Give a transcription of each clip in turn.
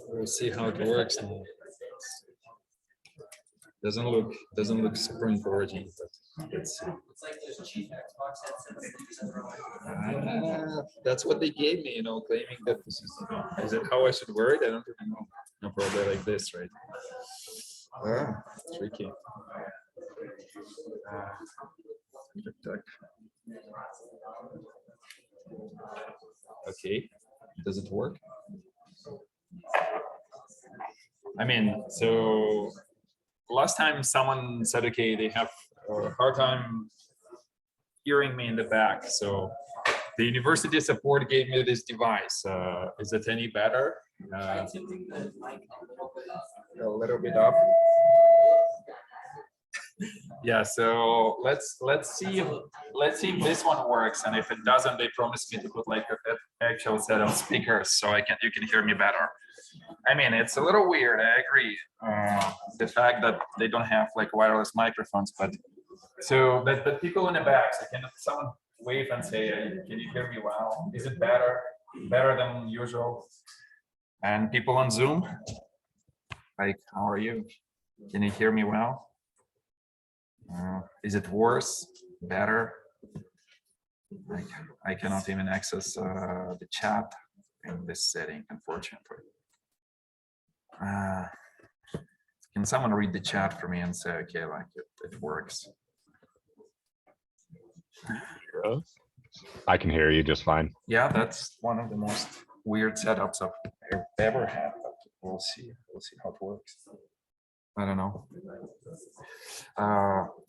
We'll see how it works now. Doesn't look super encouraging, but let's see. It's like those cheap Xbox headsets. That's what they gave me, claiming that this is it how I should wear it? I don't really know. No, probably like this, right? Tricky. Okay, does it work? I mean, so last time someone said, okay, they have a hard time hearing me in the back. So the university support gave me this device. Is it any better? A little bit up. Yeah, so let's see if this one works, and if it doesn't, they promised me to put like an actual set of speakers so you can hear me better. I mean, it's a little weird, I agree. The fact that they don't have like wireless microphones, but people in the back, so can someone wave and say, can you hear me well? Is it better than usual? And people on Zoom, like, how are you? Can you hear me well? Is it worse? Better? I cannot even access the chat in this setting, unfortunately. Can someone read the chat for me and say, okay, like it works? I can hear you just fine. Yeah, that's one of the most weird setups I've ever had. But we'll see how it works. I don't know.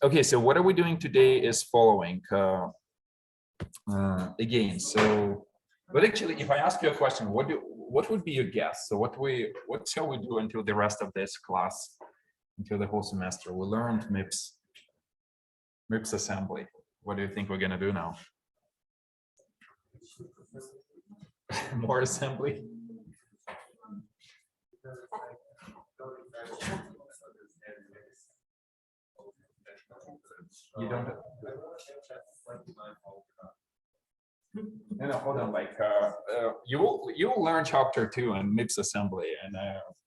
Okay, so what are we doing today is following. Again, so, but actually, if I ask you a question, what would be your guess? So what shall we do until the rest of this class, until the whole semester? We learned MIPS assembly. What do you think we're gonna do now? More assembly? You don't. No, hold on. Like you will learn chapter 2 and MIPS assembly, and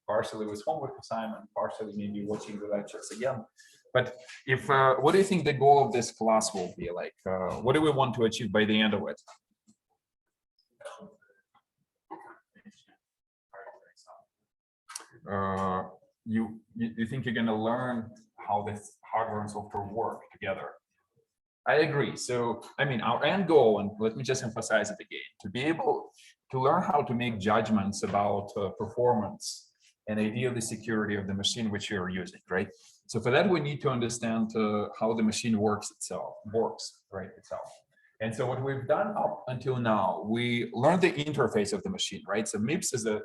partially with homework assignment, partially maybe watching the lectures again. But if what do you think the goal of this class will be? Like, what do we want to achieve by the end of it? You think you're going to learn how this hardware and software work together? I agree. So, I mean, our end goal, and let me just emphasize it again, to be able to learn how to make judgments about performance and ideally security of the machine which you're using, right? So for that, we need to understand how the machine works. And so what we've done up until now, we learned the interface of the machine, right? So MIPS is an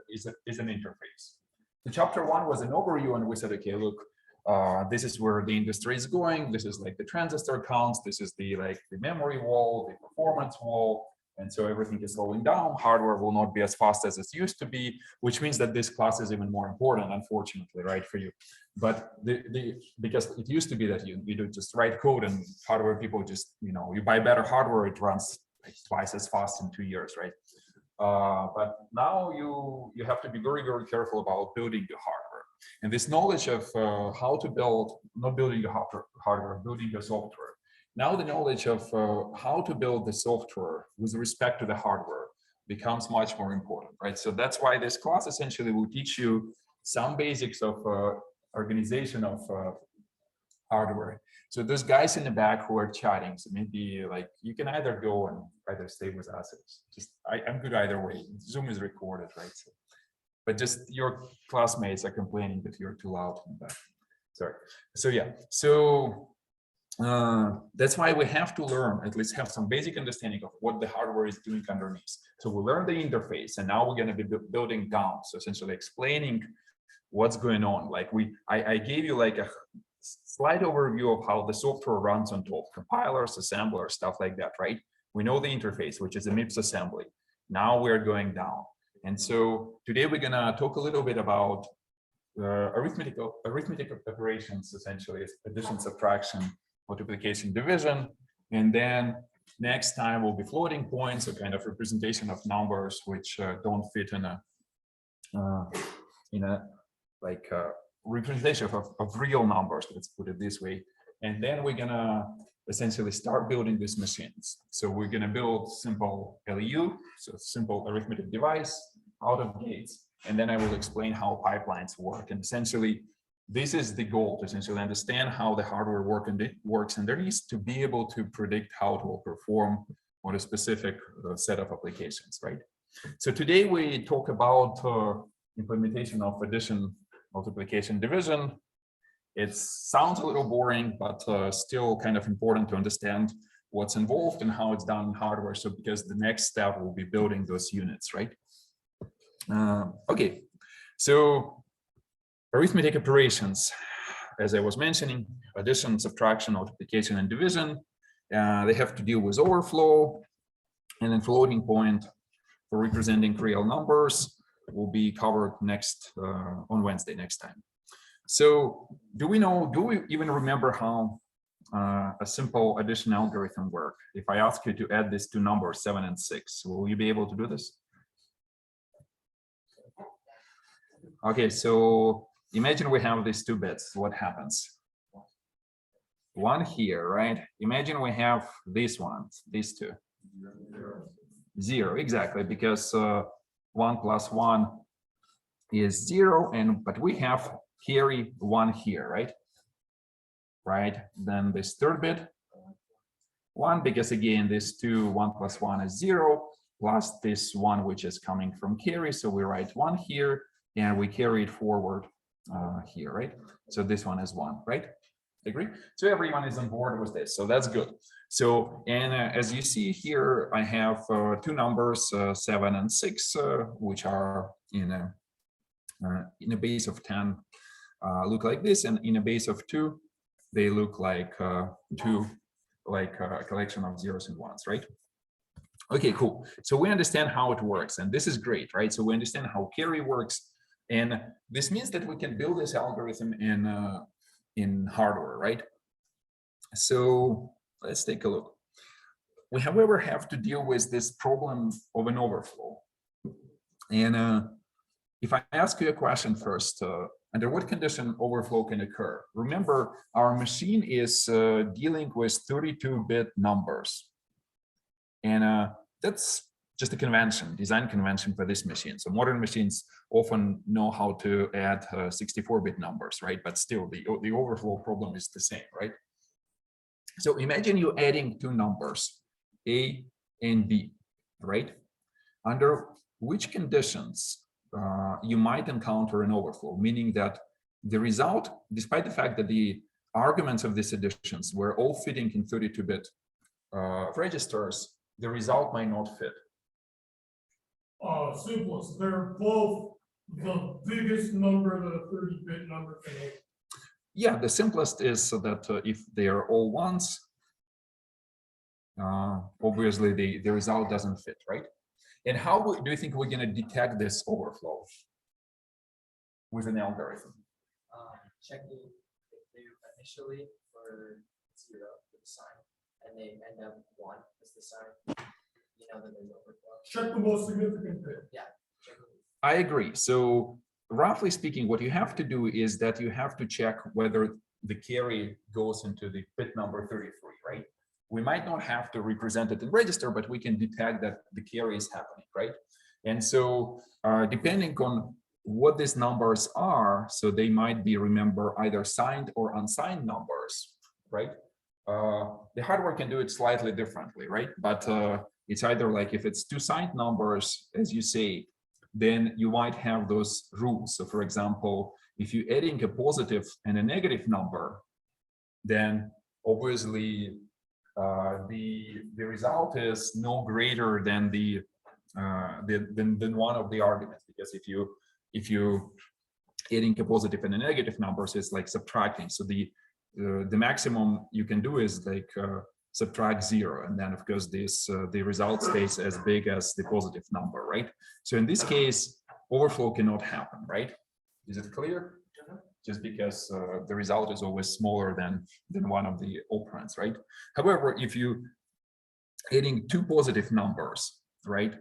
interface. So chapter 1 was an overview, and we said, okay, look, this is where the industry is going. This is like the transistor counts. This is the memory wall, the performance wall. And so everything is slowing down. Hardware will not be as fast as it used to be, which means that this class is even more important, unfortunately, right, for you. But because it used to be that you do just write code and hardware people just, you buy better hardware, it runs like twice as fast in 2 years, right? But now you have to be very, very careful about building your hardware. And this knowledge of how to build, not building your hardware, building your software. Now the knowledge of how to build the software with respect to the hardware becomes much more important, right? So that's why this class essentially will teach you some basics of organization of hardware. So those guys in the back who are chatting, so maybe like you can either go and either stay with us. I'm good either way. Zoom is recorded, right? So, but just your classmates are complaining that you're too loud in the back. Sorry. So yeah. So That's why we have to learn, at least have some basic understanding of what the hardware is doing underneath. So we learn the interface, and now we're going to be building down. So essentially explaining what's going on. Like I gave you like a slight overview of how the software runs on top, compilers, assemblers, stuff like that, right? We know the interface, which is a MIPS assembly. Now we're going down. And so today we're going to talk a little bit about arithmetic operations, essentially addition, subtraction, multiplication, division, and then next time will be floating points, a kind of representation of numbers which don't fit in a like representation of real numbers. Let's put it this way. And then we're gonna essentially start building these machines. So we're gonna build simple LU, so simple arithmetic device out of gates, and then I will explain how pipelines work. And essentially, this is the goal, to essentially understand how the hardware works underneath to be able to predict how it will perform on a specific set of applications, right? So today we talk about implementation of addition, multiplication, division. It sounds a little boring, but still kind of important to understand what's involved and how it's done in hardware. So because the next step will be building those units, right? Okay, so arithmetic operations, as I was mentioning, addition, subtraction, multiplication, and division. They have to deal with overflow, and then floating point for representing real numbers will be covered next on Wednesday next time. So do we even remember how a simple addition algorithm works? If I ask you to add these two numbers, 7 and 6, will you be able to do this? Okay, so imagine we have these two bits. What happens? One here, right? Imagine we have these ones, these two. 0, exactly, because 1 plus 1 is 0, but we have carry 1 here, right? Right. Then this third bit 1, because again, this 2, 1 plus 1 is 0, plus this 1 which is coming from carry. So we write 1 here, and we carry it forward here, right? So this one is 1, right? Agree? So everyone is on board with this, so that's good. So, and as you see here, I have two numbers, 7 and 6, which are in a base of 10, look like this, and in a base of 2, they look like like a collection of zeros and ones, right? Okay, cool. So we understand how it works, and this is great, right? So we understand how carry works, and this means that we can build this algorithm in hardware, right? So let's take a look. We, however, have to deal with this problem of an overflow. And if I ask you a question first, under what condition overflow can occur? Remember, our machine is dealing with 32-bit numbers. And that's just a convention, design convention for this machine. So modern machines often know how to add 64-bit numbers, right? But still, the overflow problem is the same, right? So imagine you adding two numbers, A and B, right? Under which conditions you might encounter an overflow, meaning that the result, despite the fact that the arguments of these additions were all fitting in 32-bit registers, the result might not fit. Simplest. They're both the biggest number that a 30-bit number can hold. Yeah, the simplest is so that if they are all ones, obviously the result doesn't fit, right? And how do you think we're going to detect this overflow with an algorithm? Checking if they initially were 0 with the sign, and they end up 1 as the sign. You know that there's overflow. Check the most significant bit. Yeah. I agree. So roughly speaking, what you have to do is that you have to check whether the carry goes into the bit number 33, right? We might not have to represent it in register, but we can detect that the carry is happening, right? And so depending on what these numbers are, so they might be, remember, either signed or unsigned numbers, right? The hardware can do it slightly differently, right? But it's either like if it's two signed numbers, as you say, then you might have those rules. So for example, if you're adding a positive and a negative number, then obviously the result is no greater than than one of the arguments, because if you adding a positive and a negative numbers, it's like subtracting. So the maximum you can do is like subtract 0, and then of course this the result stays as big as the positive number, right? So in this case, overflow cannot happen, right? Is it clear? Just because the result is always smaller than one of the operands, right? However, if you adding two positive numbers, right,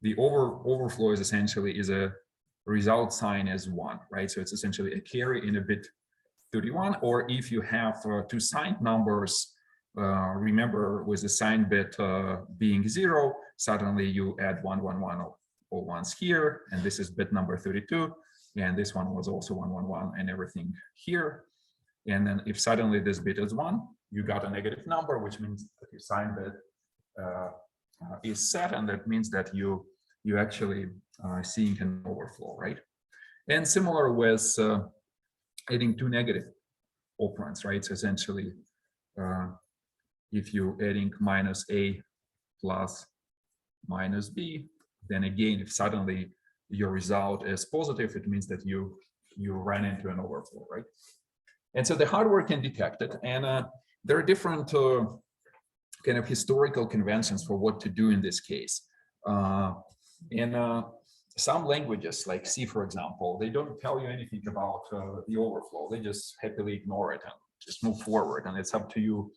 the overflow is essentially a result sign as 1, right? So it's essentially a carry in a bit 31. Or if you have two signed numbers, remember with the signed bit being 0, suddenly you add 1, 1, 1 or ones here, and this is bit number 32. And this one was also 1, 1, 1 and everything here. And then if suddenly this bit is 1, you got a negative number, which means that your sign bit is set, and that means that you actually seeing an overflow, right? And similar with adding two negative operands, right? So essentially, if you adding minus a plus minus b, then again, if suddenly your result is positive, it means that you ran into an overflow, right? And so the hardware can detect it, and there are different kind of historical conventions for what to do in this case. In some languages, like C, for example, they don't tell you anything about the overflow. They just happily ignore it and just move forward. And it's up to you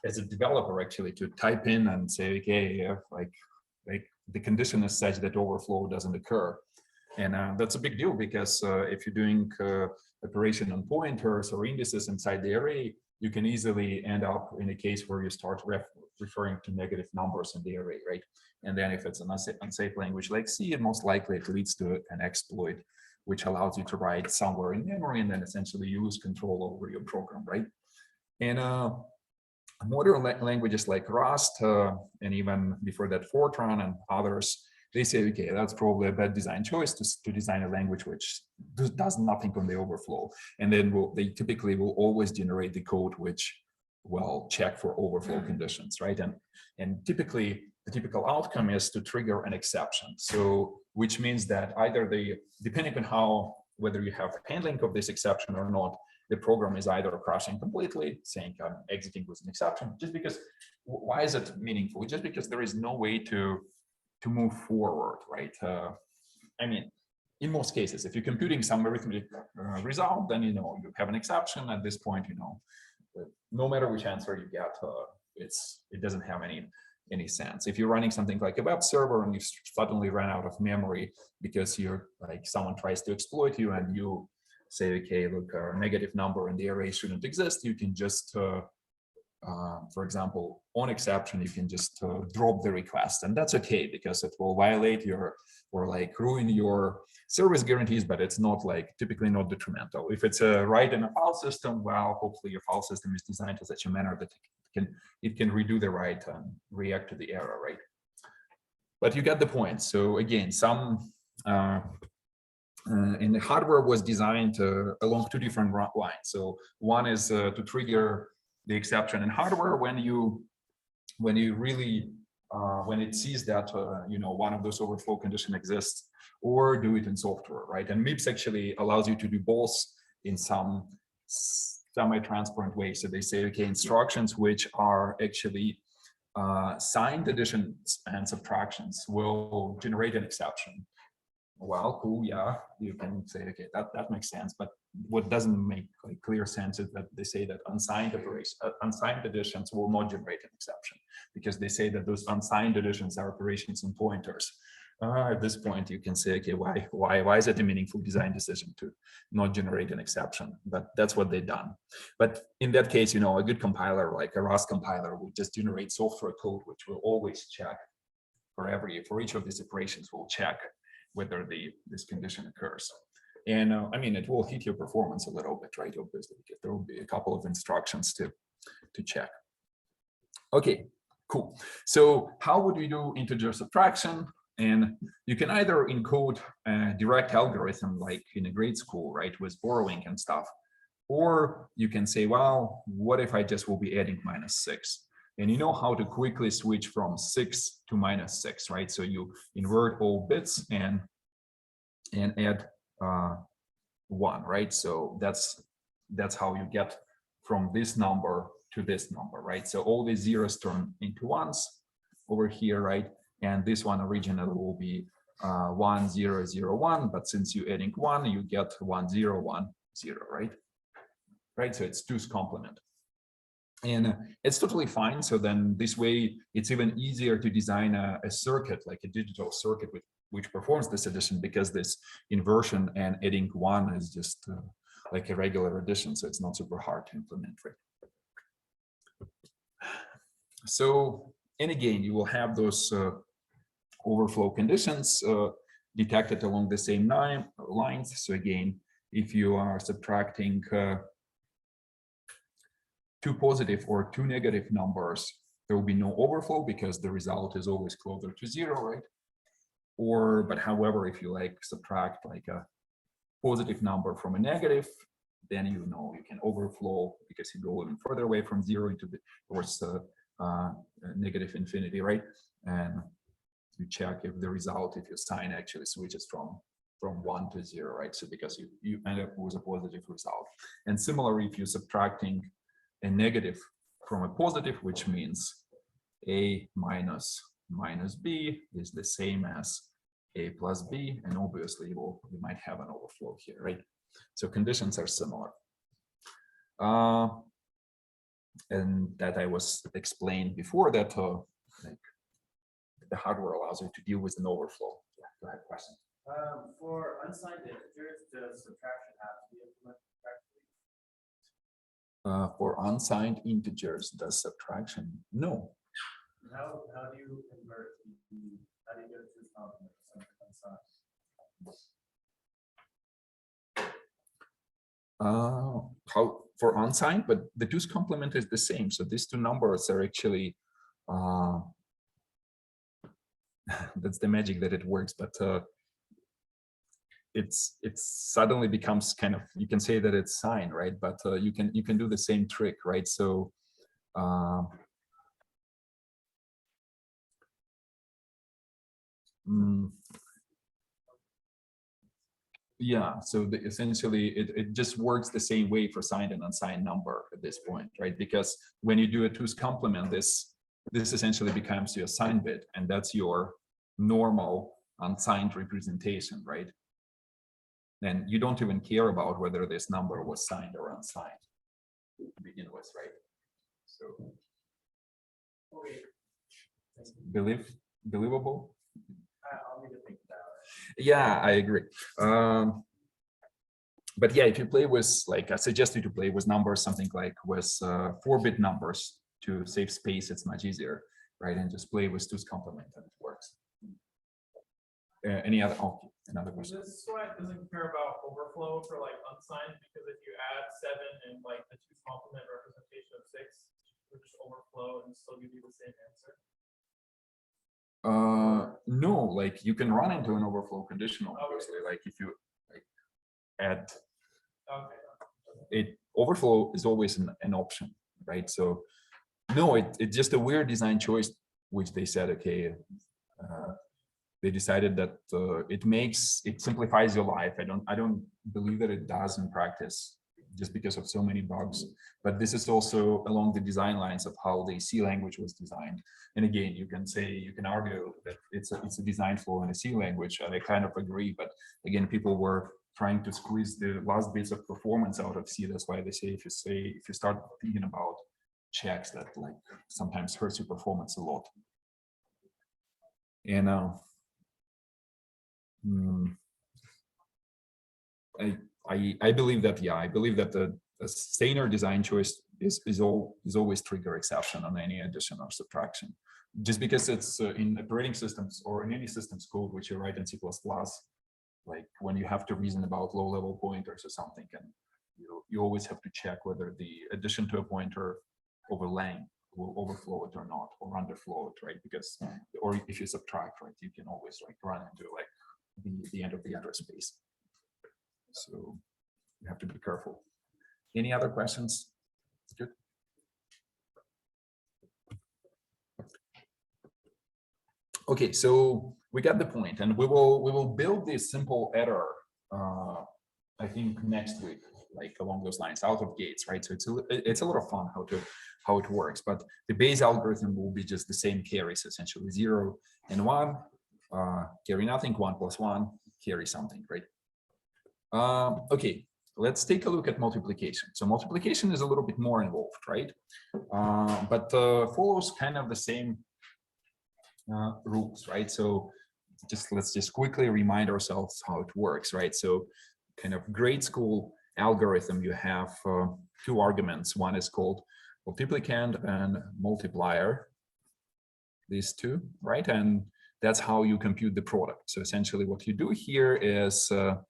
as a developer, actually, to type in and say, okay, like the condition is such that overflow doesn't occur. And that's a big deal, because if you're doing operation on pointers or indices inside the array, you can easily end up in a case where you start referring to negative numbers in the array, right? And then if it's an unsafe language like C, most likely it leads to an exploit, which allows you to write somewhere in memory, and then essentially you lose control over your program, right? And modern languages like Rust, and even before that Fortran and others, they say, okay, that's probably a bad design choice to design a language which does nothing on the overflow. And then they typically will always generate the code which will check for overflow conditions, right? And typically, the typical outcome is to trigger an exception. So, which means that either depending on whether you have handling of this exception or not, the program is either crashing completely, saying I'm exiting with an exception, just because. Why is it meaningful? Just because there is no way to move forward, right? I mean, in most cases, if you're computing some arithmetic result, then you have an exception. At this point, no matter which answer you get, it doesn't have any sense. If you're running something like a web server and you suddenly run out of memory because someone tries to exploit you, and you say, okay, look, a negative number in the array shouldn't exist, you can just for example, on exception, you can just drop the request, and that's okay, because it will violate or ruin your service guarantees, but it's not typically not detrimental. If it's a write in a file system, well, hopefully your file system is designed in such a manner that it can redo the write and react to the error, right? But you get the point. So again, and the hardware was designed along two different lines. So one is to trigger the exception in hardware when it sees that one of those overflow condition exists, or do it in software, right? And MIPS actually allows you to do both in some semi-transparent way. So they say, okay, instructions which are actually signed additions and subtractions will generate an exception. Well, cool, yeah, you can say, okay, that makes sense. But what doesn't make clear sense is that they say that unsigned additions will not generate an exception, because they say that those unsigned additions are operations in pointers. At this point, you can say, okay, why is it a meaningful design decision to not generate an exception? But that's what they've done. But in that case, a good compiler like a Rust compiler will just generate software code which will always check for each of these operations, will check whether this condition occurs. And I mean, it will hit your performance a little bit, right? Obviously, because there will be a couple of instructions to check. Okay, cool. So how would we do integer subtraction? And you can either encode a direct algorithm like in a grade school, right, with borrowing and stuff, Or you can say, well, what if I just will be adding -6? And you know how to quickly switch from 6 to -6, right? So you invert all bits and add 1, right? So that's how you get from this number to this number, right? So all the zeros turn into ones over here, right? And this one originally will be 1 0 0 1, but since you're adding 1, you get 1 0 1 0, right? Right, so it's 2's complement. And it's totally fine. So then this way, it's even easier to design a circuit, like a digital circuit, which performs this addition, because this inversion and adding 1 is just like a regular addition. So it's not super hard to implement, right? So, and again, you will have those overflow conditions detected along the same lines. So again, if you are subtracting 2 positive or 2 negative numbers, there will be no overflow because the result is always closer to 0, right? Or, but however, if you like subtract like a positive number from a negative, then you know you can overflow because you go even further away from 0 into the towards negative infinity, right? And you check if the result, if your sign actually switches from 1 to 0, right? So because you end up with a positive result. And similarly, if you're subtracting a negative from a positive, which means a minus b is the same as a plus b, and obviously you might have an overflow here, right? So conditions are similar. And that I was explained before that like the hardware allows you to deal with an overflow. Yeah, go ahead, question. For unsigned integers, does subtraction have to be implemented correctly? For unsigned integers, does subtraction? No. How do you convert how do you get it to this complement unsigned? How for unsigned, but the 2's complement is the same. So these 2 numbers are actually that's the magic that it works, but it suddenly becomes kind of, you can say that it's signed, right? But you can do the same trick, right? So yeah, so essentially it just works the same way for signed and unsigned number at this point, right? Because when you do a 2's complement, this essentially becomes your signed bit, and that's your normal unsigned representation, right? And you don't even care about whether this number was signed or unsigned to begin with, right? So believable? I'll need to think about it. Yeah, I agree. But yeah, if you play with, like, I suggest you to play with numbers, something like with 4-bit numbers to save space, it's much easier, right? And just play with 2's complement and it works. Any other, another question? This sweat doesn't care about overflow for like unsigned, because if you add 7 and like the 2's complement representation of 6, would just overflow and still give you the same answer. No, like you can run into an overflow condition, obviously, like if you like add it, overflow is always an option, right? So no, it's just a weird design choice, which they said, okay, they decided that it simplifies your life. I don't believe that it does in practice, just because of so many bugs. But this is also along the design lines of how the C language was designed. And again, you can argue that it's a design flaw in a C language, and I kind of agree. But again, people were trying to squeeze the last bits of performance out of C. That's why they say if you start thinking about checks, that like sometimes hurts your performance a lot. And I believe that, yeah, I believe that the Steiner design choice is always trigger exception on any addition or subtraction, just because it's in operating systems or in any systems code which you write in C++, like when you have to reason about low-level pointers or something, and you always have to check whether the addition to a pointer overlaying will overflow it or not, or underflow it, right? Because, or if you subtract, right, you can always like run into like the end of the address space. So you have to be careful. Any other questions? Good. Okay, so we got the point, and we will build this simple adder. I think next week, like along those lines, out of gates, right? So it's a lot of fun how it works, but the base algorithm will be just the same carries, essentially 0 and 1, carry nothing, 1 plus 1, carry something, right? Okay, let's take a look at multiplication. So multiplication is a little bit more involved, right? But follows kind of the same rules, right? So let's just quickly remind ourselves how it works, right? So kind of grade school algorithm, you have 2 arguments. One is called multiplicand and multiplier, these 2, right? And that's how you compute the product. So essentially what you do here is you're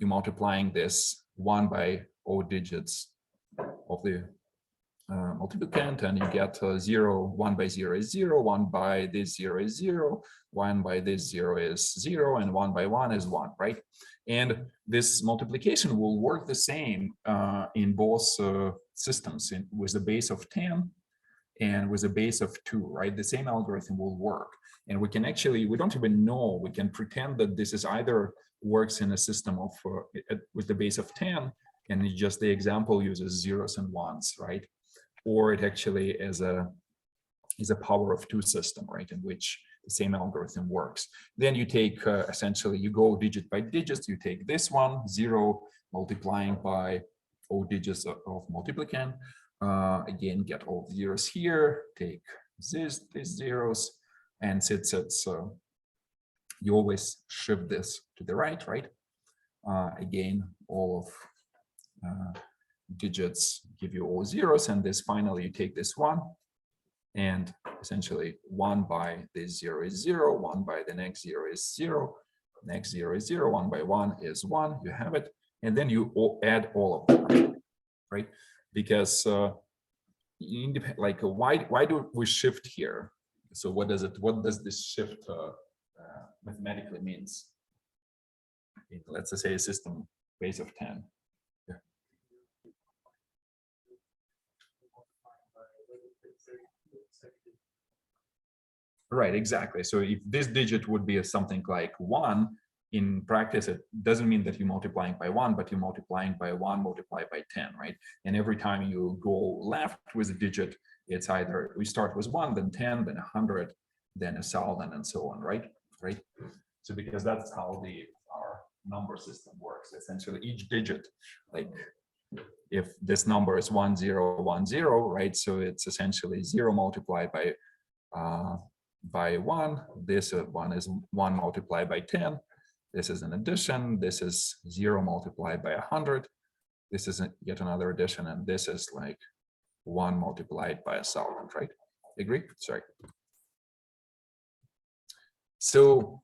multiplying this 1 by all digits of the multiplicand, and you get 0, 1 by 0 is 0, 1 by this 0 is 0, 1 by this 0 is 0, and 1 by 1 is 1, right? And this multiplication will work the same in both systems, with a base of 10 and with a base of 2, right? The same algorithm will work. And we can actually, we don't even know, we can pretend that this is either works in a system of with the base of 10, and just the example uses zeros and ones, right? Or it actually is a power of 2 system, right, in which the same algorithm works. Then you take essentially, you go digit by digits. You take this one, 0, multiplying by all digits of multiplicand. Again, get all zeros here. Take these zeros, and since it's you always shift this to the right, right? Again, all of digits give you all zeros, and this finally you take this 1, and essentially 1 by this 0 is 0, 1 by the next 0 is 0, next 0 is 0, 1 by 1 is 1, you have it, and then you add all of them, right? Because like why do we shift here? So what does this shift mathematically means? Let's say a system base of 10. Right, exactly. So if this digit would be something like 1, in practice, it doesn't mean that you're multiplying by 1, but you're multiplying by 1 multiplied by 10, right? And every time you go left with a digit, it's either we start with 1, then 10, then 100, then 1,000, and so on, right? Right. So because that's how our number system works. Essentially, each digit, like if this number is 1010, right? So it's essentially 0 multiplied by 1. This one is 1 multiplied by 10. This is an addition. This is 0 multiplied by 100. This is yet another addition, and this is like 1 multiplied by 1,000, right? Agree? Sorry. So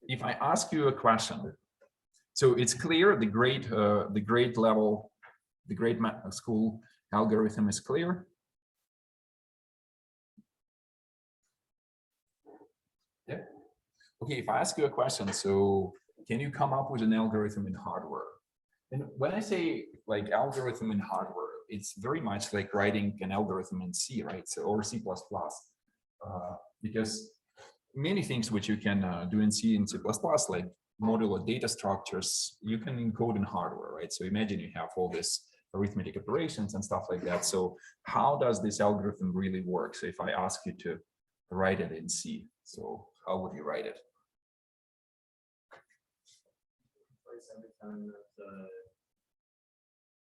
if I ask you a question, so it's clear the grade level, the grade school algorithm is clear. Yeah. Okay, if I ask you a question, so can you come up with an algorithm in hardware? And when I say like algorithm in hardware, it's very much like writing an algorithm in C, right? So or C++, because many things which you can do in C and C++, like modular data structures, you can encode in hardware, right? So imagine you have all this arithmetic operations and stuff like that. So how does this algorithm really work? So if I ask you to write it in C, so how would you write it? Every time that the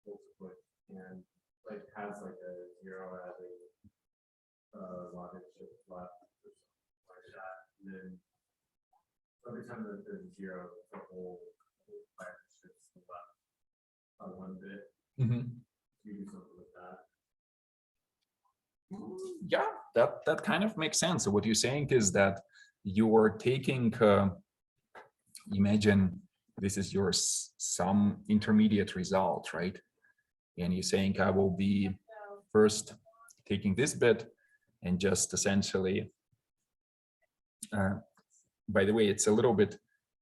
multiply and like has like a 0 as a logic shift left or something like that, and then every time that there's a 0, the whole fire shifts to the left 1 bit. You do something with that. Yeah, that kind of makes sense. So what you're saying is that you're taking, imagine this is your some intermediate result, right? And you're saying I will be first taking this bit and just essentially, by the way, it's a little bit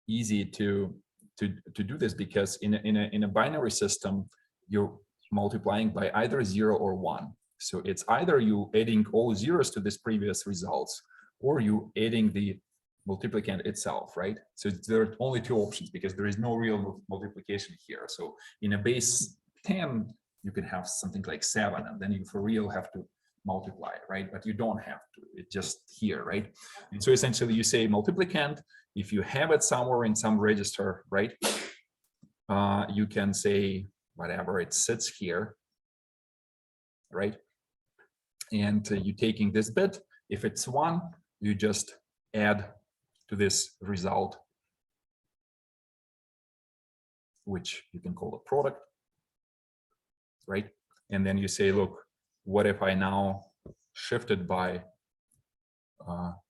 easy to do this, because in a binary system, you're multiplying by either 0 or 1. So it's either you adding all zeros to this previous results, or you adding the multiplicand itself, right? So there are only two options, because there is no real multiplication here. So in a base 10, you can have something like 7, and then you for real have to multiply, right? But you don't have to, it's just here, right? And so essentially you say multiplicand, if you have it somewhere in some register, right? You can say whatever, it sits here, right? And you're taking this bit. If it's 1, you just add to this result, which you can call a product, right? And then you say, look, what if I now shift it by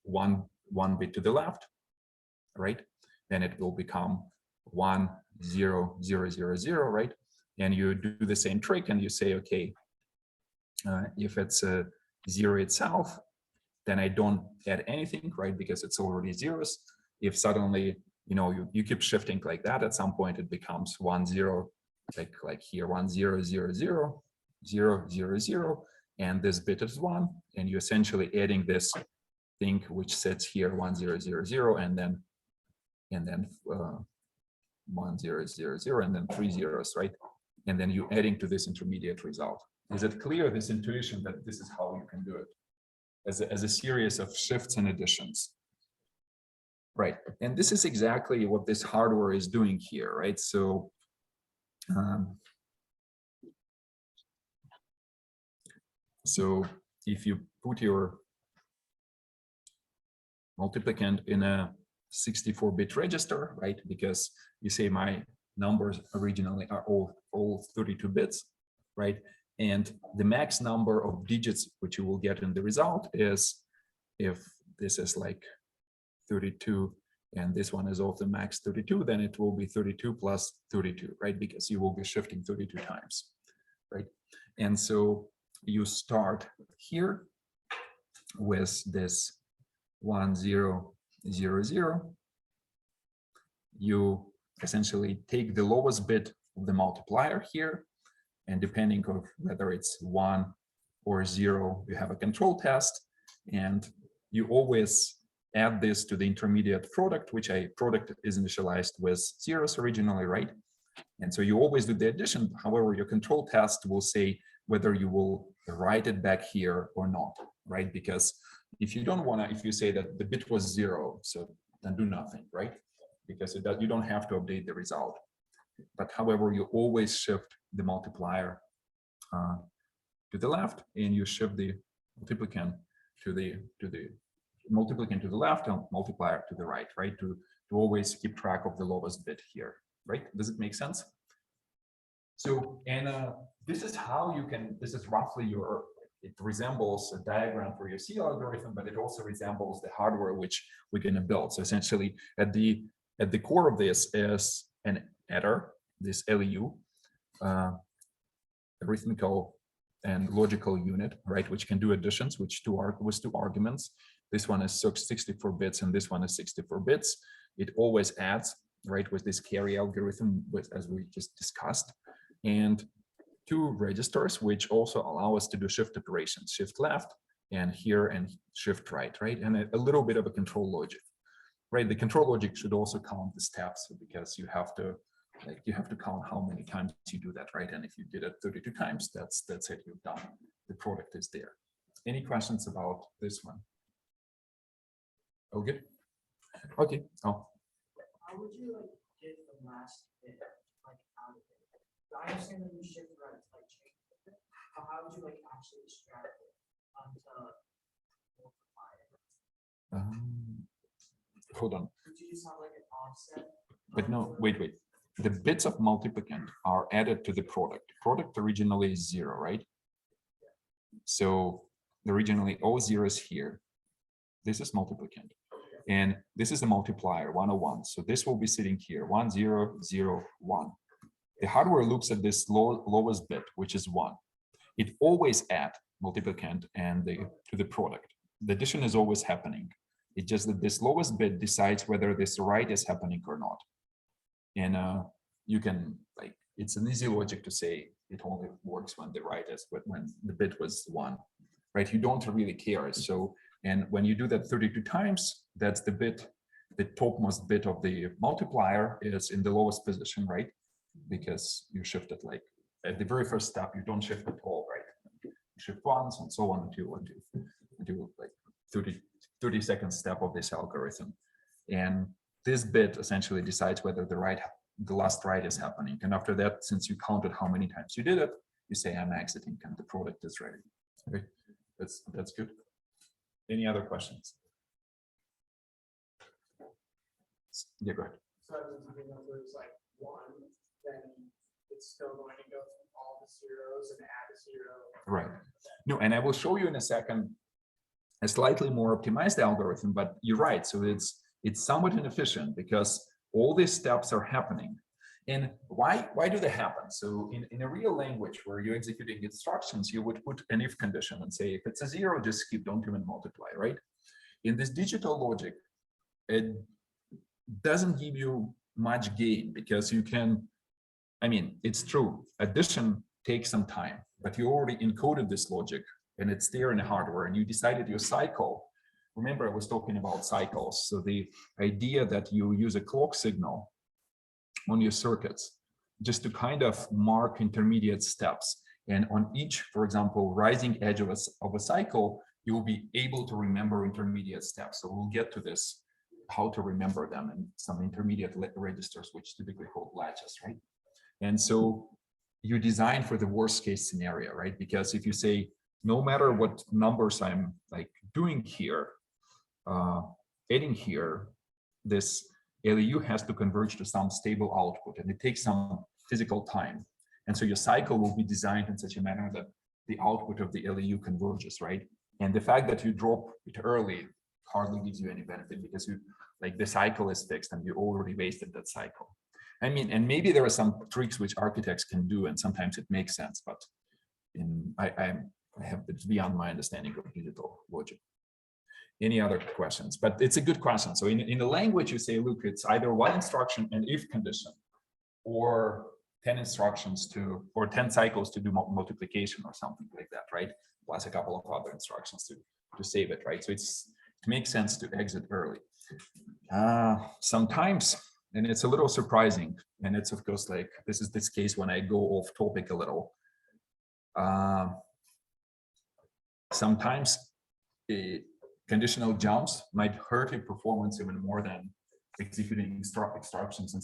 one bit to the left, right? Then it will become 1 0 0 0 0, right? And you do the same trick, and you say, okay, if it's a 0 itself, then I don't add anything, right? Because it's already zeros. If suddenly, you keep shifting like that, at some point it becomes 1 0, like here, 1 0 0 0 0 0 0, and this bit is 1, and you're essentially adding this thing which sits here 1 0 0 0, and then 1 0 0 0, and then 3 zeros, right? And then you're adding to this intermediate result. Is it clear, this intuition, that this is how you can do it as a series of shifts and additions? Right, and this is exactly what this hardware is doing here, right? So if you put your multiplicand in a 64-bit register, right? Because you say my numbers originally are all 32 bits, right? And the max number of digits which you will get in the result is, if this is like 32 and this one is also max 32, then it will be 32 plus 32, right? Because you will be shifting 32 times, right? And so you start here with this 1 0 0 0. You essentially take the lowest bit of the multiplier here, and depending on whether it's 1 or 0, you have a control test, and you always add this to the intermediate product, which product is initialized with zeros originally, right? And so you always do the addition. However, your control test will say whether you will write it back here or not, right? Because if you don't want to, if you say that the bit was 0, so then do nothing, right? Because you don't have to update the result. But however, you always shift the multiplier to the left, and you shift the multiplicand to the multiplicand to the left and multiplier to the right, right? To always keep track of the lowest bit here, right? Does it make sense? So, and this is how you can, this is roughly it resembles a diagram for your C algorithm, but it also resembles the hardware which we're going to build. So essentially at the core of this is an adder, this LU, arithmetical and logical unit, right? Which can do additions, with two arguments. This one is 64 bits and this one is 64 bits. It always adds, right, with this carry algorithm, as we just discussed, and two registers, which also allow us to do shift operations, shift left and here and shift right, right? And a little bit of a control logic, right? The control logic should also count the steps, because you have to count how many times you do that, right? And if you did it 32 times, that's it, you've done. The product is there. Any questions about this one? Okay. Okay. Oh. How would you get the last bit out of it? I understand that you shift right to change it. How would you actually extract it onto multiply it? Hold on. Would you just have an offset? But no, wait. The bits of multiplicand are added to the product. Product originally is 0, right? So originally all zeros here. This is multiplicand. And this is a multiplier, 101. So this will be sitting here, 1 0 0 1. The hardware looks at this lowest bit, which is 1. It always adds multiplicand and to the product. The addition is always happening. It's just that this lowest bit decides whether this write is happening or not. And you can, like, it's an easy logic to say it only works when the write is, but when the bit was 1, right? You don't really care. So, and when you do that 32 times, that's the bit, the topmost bit of the multiplier is in the lowest position, right? Because you shift it, like at the very first step, you don't shift at all, right? You shift once and so on until like 30-second step of this algorithm. And this bit essentially decides whether the last write is happening. And after that, since you counted how many times you did it, you say I'm exiting and the product is ready. Okay, that's good. Any other questions? Yeah, go ahead. So if the number is like 1, then it's still going to go through all the zeros and add a 0. Right. No, and I will show you in a second a slightly more optimized algorithm, but you're right. So it's somewhat inefficient because all these steps are happening. And why do they happen? So in a real language where you're executing instructions, you would put an if condition and say, if it's a 0, just skip, don't even multiply, right? In this digital logic, it doesn't give you much gain because you can, I mean, it's true, addition takes some time, but you already encoded this logic and it's there in the hardware and you decided your cycle. Remember, I was talking about cycles. So the idea that you use a clock signal on your circuits just to kind of mark intermediate steps. And on each, for example, rising edge of a cycle, you will be able to remember intermediate steps. So we'll get to this, how to remember them and some intermediate registers, which typically called latches, right? And so you design for the worst case scenario, right? Because if you say, no matter what numbers I'm like doing here, adding here, this LEU has to converge to some stable output and it takes some physical time. And so your cycle will be designed in such a manner that the output of the LEU converges, right? And the fact that you drop it early hardly gives you any benefit because you like the cycle is fixed and you already wasted that cycle. I mean, and maybe there are some tricks which architects can do and sometimes it makes sense, but I have it's beyond my understanding of digital logic. Any other questions? But it's a good question. So in the language, you say, look, it's either 1 instruction and if condition, or 10 instructions to, or 10 cycles to do multiplication or something like that, right? Plus a couple of other instructions to save it, right? So it makes sense to exit early. Sometimes, and it's a little surprising, and it's of course like, this is this case when I go off topic a little. Sometimes conditional jumps might hurt your performance even more than executing instructions and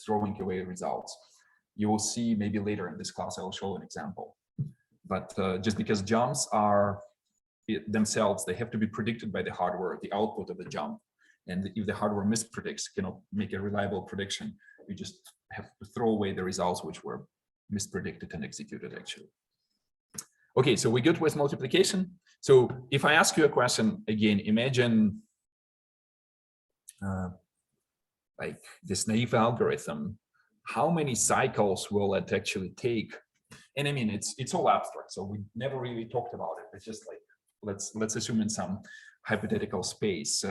throwing away results. You will see maybe later in this class, I will show an example. But just because jumps are themselves, they have to be predicted by the hardware, the output of the jump. And if the hardware mispredicts, cannot make a reliable prediction, you just have to throw away the results which were mispredicted and executed actually. Okay, so we good with multiplication. So if I ask you a question again, imagine like this naive algorithm, how many cycles will it actually take? And I mean, it's all abstract, so we never really talked about it. It's just like, let's assume in some hypothetical space,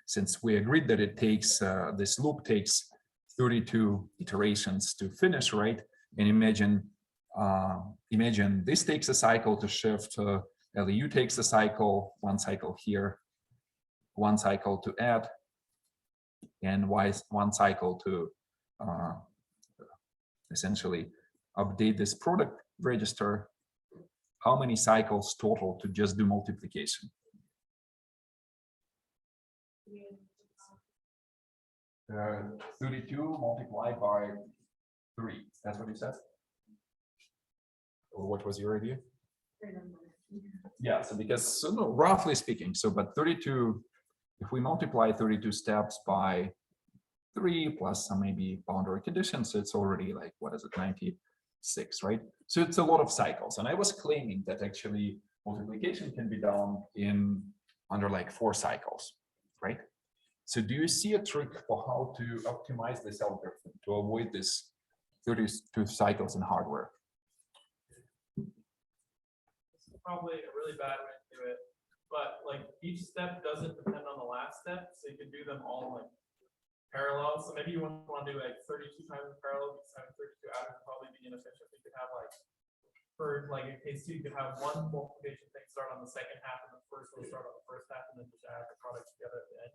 since we agreed that it takes, this loop takes 32 iterations to finish, right? And imagine this takes a cycle to shift, LEU takes a cycle, 1 cycle here, 1 cycle to add, and 1 cycle to essentially update this product register. How many cycles total to just do multiplication? Uh, 32 multiplied by 3. That's what you said? Or what was your idea? Yeah, so because, so no, roughly speaking, so but 32, if we multiply 32 steps by 3 plus some maybe boundary conditions, it's already like, what is it, 96, right? So it's a lot of cycles. And I was claiming that actually multiplication can be done under like 4 cycles, right? So do you see a trick for how to optimize this algorithm to avoid this 32 cycles in hardware? Probably a really bad way to do it, but like each step doesn't depend on the last step, so you can do them all like parallel. So maybe you want to do like 32 times in parallel, because having 32 adders would probably be inefficient. You could have like, for like in case 2, you could have one multiplication thing start on the second half and the first will start on the first half, and then just add the product together at the end.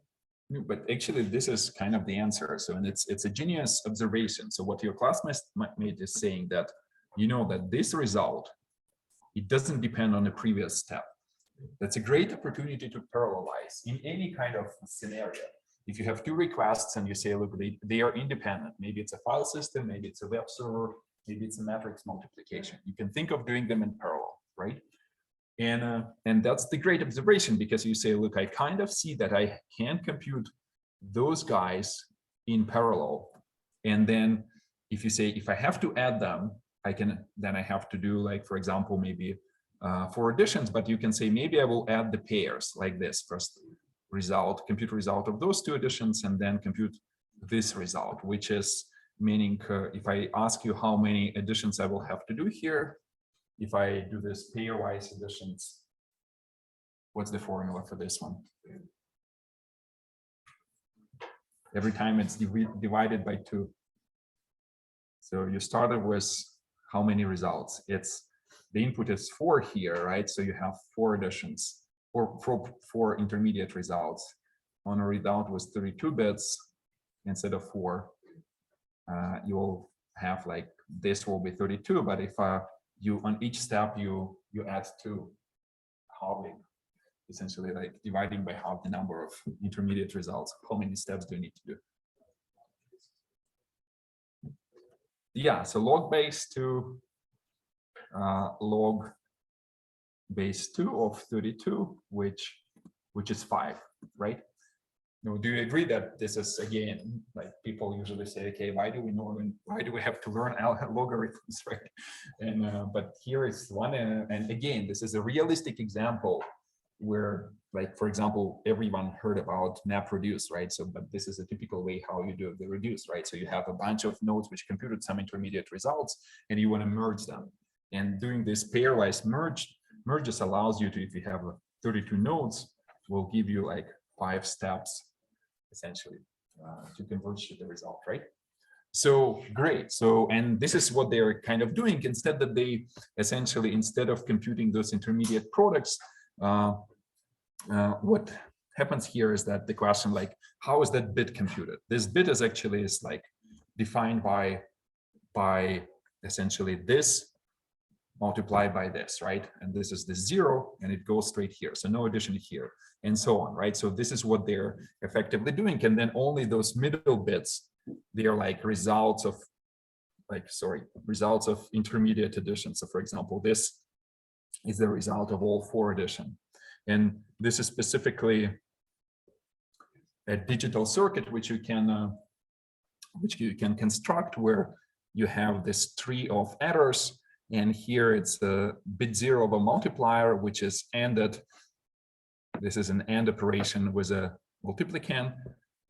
No, but actually, this is kind of the answer. So, and it's a genius observation. So, what your classmate is saying that you know that this result, it doesn't depend on the previous step. That's a great opportunity to parallelize in any kind of scenario. If you have 2 requests and you say, look, they are independent. Maybe it's a file system, maybe it's a web server, maybe it's a matrix multiplication. You can think of doing them in parallel, right? And that's the great observation, because you say, look, I kind of see that I can compute those guys in parallel. And then if you say, if I have to add them, then I have to do, like, for example, maybe 4 additions, but you can say, maybe I will add the pairs like this. First result, compute result of those 2 additions, and then compute this result, which is meaning if I ask you how many additions I will have to do here, if I do this pairwise additions, what's the formula for this one? Every time it's divided by 2. So you started with how many results? It's the input is 4 here, right? So you have 4 additions, or 4 intermediate results. On a result with 32 bits instead of 4. You'll have like this will be 32, but if you on each step you add 2, halving, essentially like dividing by half the number of intermediate results. How many steps do you need to do? Yeah, so log base 2 of 32, which is 5, right? Now, do you agree that this is, again, like people usually say, okay, why do we have to learn logarithms, right? And but here is one, and again, this is a realistic example where, like, for example, everyone heard about MapReduce, right? So, but this is a typical way how you do the reduce, right? So you have a bunch of nodes which computed some intermediate results, and you want to merge them. And doing this pairwise merges allows you to, if you have 32 nodes, will give you like 5 steps, essentially, to converge to the result, right? So great. So, and this is what they're kind of doing. Instead that they essentially, instead of computing those intermediate products, what happens here is that the question, like, how is that bit computed? This bit is actually like defined by essentially this multiplied by this, right? And this is the 0, and it goes straight here. So no addition here, and so on, right? So this is what they're effectively doing. And then only those middle bits, they are like results of intermediate addition. So for example, this is the result of all 4 addition. And this is specifically a digital circuit which you can construct, where you have this tree of adders. And here it's a bit 0 of a multiplier, which is ANDed. This is an AND operation with a multiplicand,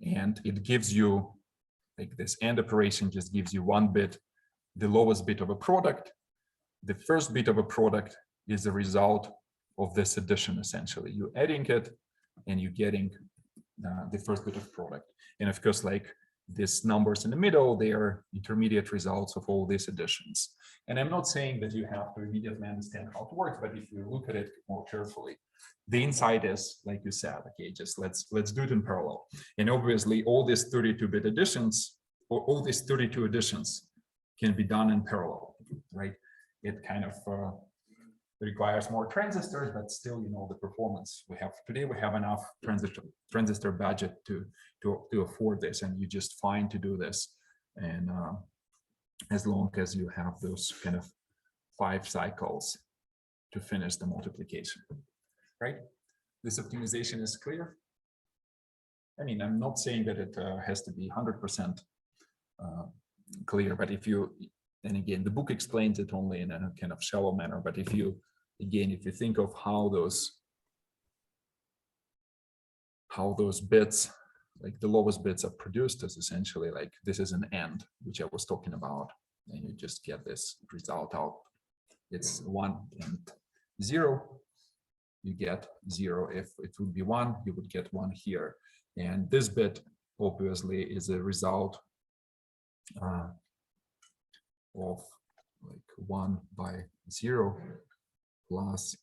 and it gives you, like, this AND operation just gives you 1 bit, the lowest bit of a product. The first bit of a product is the result of this addition, essentially. You're adding it, and you're getting the first bit of product. And of course, like, these numbers in the middle, they are intermediate results of all these additions. And I'm not saying that you have to immediately understand how it works, but if you look at it more carefully, the insight is, like you said, okay, just let's do it in parallel. And obviously, all these 32-bit additions, or all these 32 additions, can be done in parallel, right? It kind of requires more transistors, but still, you know, the performance we have today, we have enough transistor budget to afford this, and you're just fine to do this. And as long as you have those kind of 5 cycles to finish the multiplication, right? This optimization is clear. I mean, I'm not saying that it has to be 100% clear, but if you, and again, the book explains it only in a kind of shallow manner, but if you, again, if you think of how those bits, like the lowest bits, are produced, as essentially like this is an AND, which I was talking about, and you just get this result out. It's 1 and 0. you get 0. If it would be 1, you would get 1 here. And this bit obviously is a result of like 1 by 0 plus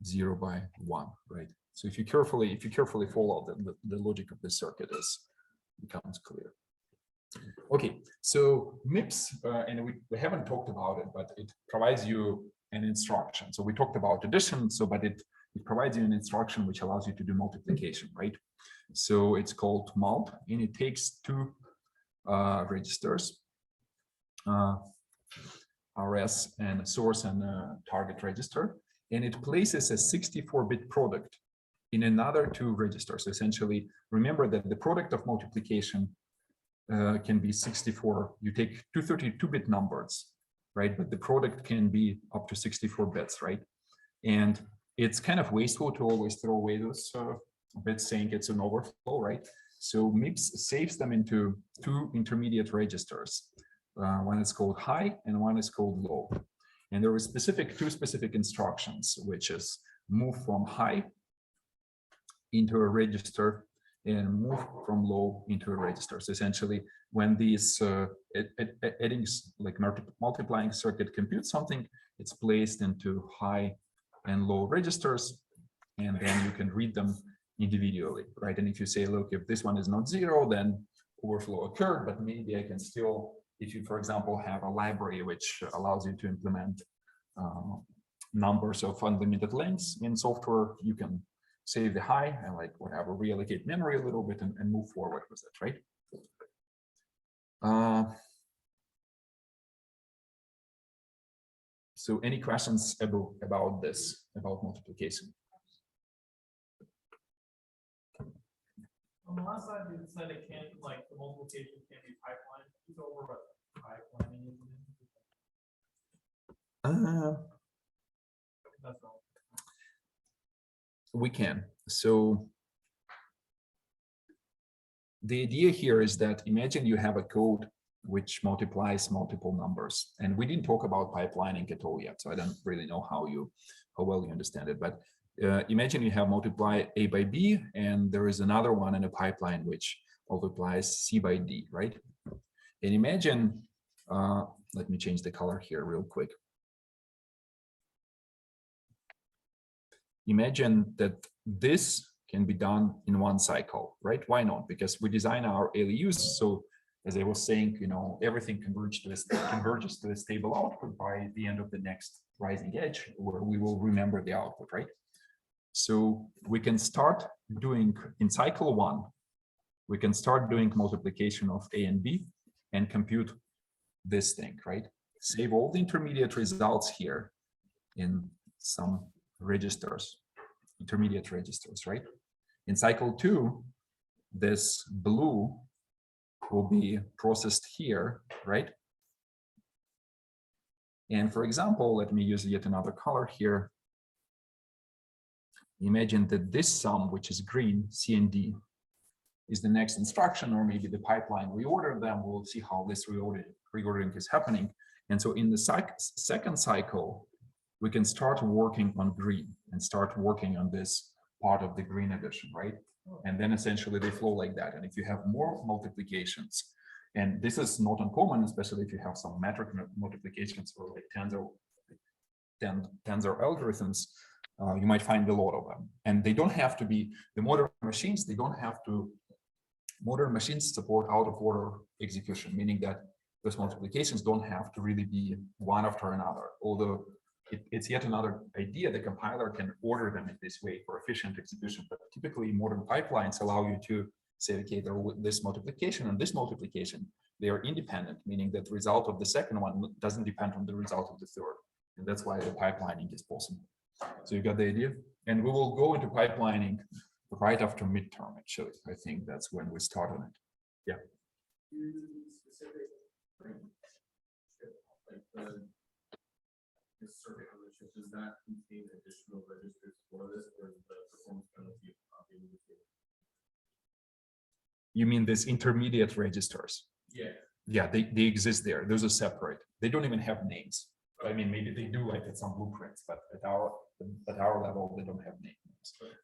0 by 1, right? So if you carefully follow the logic of the circuit, becomes clear. Okay, so MIPS, and we haven't talked about it, but it provides you an instruction. So we talked about addition, but it provides you an instruction which allows you to do multiplication, right? So it's called mult, and it takes 2 registers, RS and source and target register, and it places a 64-bit product in another 2 registers. Essentially, remember that the product of multiplication can be 64. You take 2 32-bit numbers, right? But the product can be up to 64 bits, right? And it's kind of wasteful to always throw away those bits, saying it's an overflow, right? So MIPS saves them into 2 intermediate registers. One is called high and one is called low. And there are 2 specific instructions, which is move from high into a register and move from low into a register. So essentially, when these adding, like multiplying circuit computes something, it's placed into high and low registers, and then you can read them individually, right? And if you say, look, if this one is not 0, then overflow occurred, but maybe I can still, if you, for example, have a library which allows you to implement numbers of unlimited lengths in software, you can save the high and like whatever, reallocate memory a little bit and move forward with it, right? So any questions about this, about multiplication? On the last slide, you said it can't, like, the multiplication can't be pipeline. You go over what pipelining is. That's all. We can. So the idea here is that imagine you have a code which multiplies multiple numbers, and we didn't talk about pipelining at all yet, so I don't really know how well you understand it. But imagine you have multiply A by B, and there is another one in a pipeline which multiplies C by D, right? And imagine, let me change the color here real quick. Imagine that this can be done in one cycle, right? Why not? Because we design our LUs, so as I was saying, you know, everything converges to a stable output by the end of the next rising edge, where we will remember the output, right? So we can start doing, in cycle 1, we can start doing multiplication of A and B and compute this thing, right? Save all the intermediate results here in some registers, intermediate registers, right? In cycle 2, this blue will be processed here, right? And for example, let me use yet another color here. Imagine that this sum, which is green, C and D, is the next instruction, or maybe the pipeline reorder them. We'll see how this reordering is happening. And so in the second cycle, we can start working on green and start working on this part of the green addition, right? And then essentially they flow like that. And if you have more multiplications, and this is not uncommon, especially if you have some metric multiplications or like tensor algorithms, you might find a lot of them. And they don't have to be the modern machines. Modern machines support out of order execution, meaning that those multiplications don't have to really be one after another. Although it's yet another idea, the compiler can order them in this way for efficient execution. But typically modern pipelines allow you to say, okay, there are this multiplication and this multiplication, they are independent, meaning that the result of the second one doesn't depend on the result of the third. And that's why the pipelining is possible. So you got the idea? And we will go into pipelining right after midterm, actually. I think that's when we start on it. Yeah. Specific, like the circuit on the chip, does that contain additional registers for this, or is the performance penalty of copying the data? You mean this intermediate registers? Yeah. Yeah, they exist there. Those are separate. They don't even have names, I mean, maybe they do like at some blueprints, but at our level, they don't have names.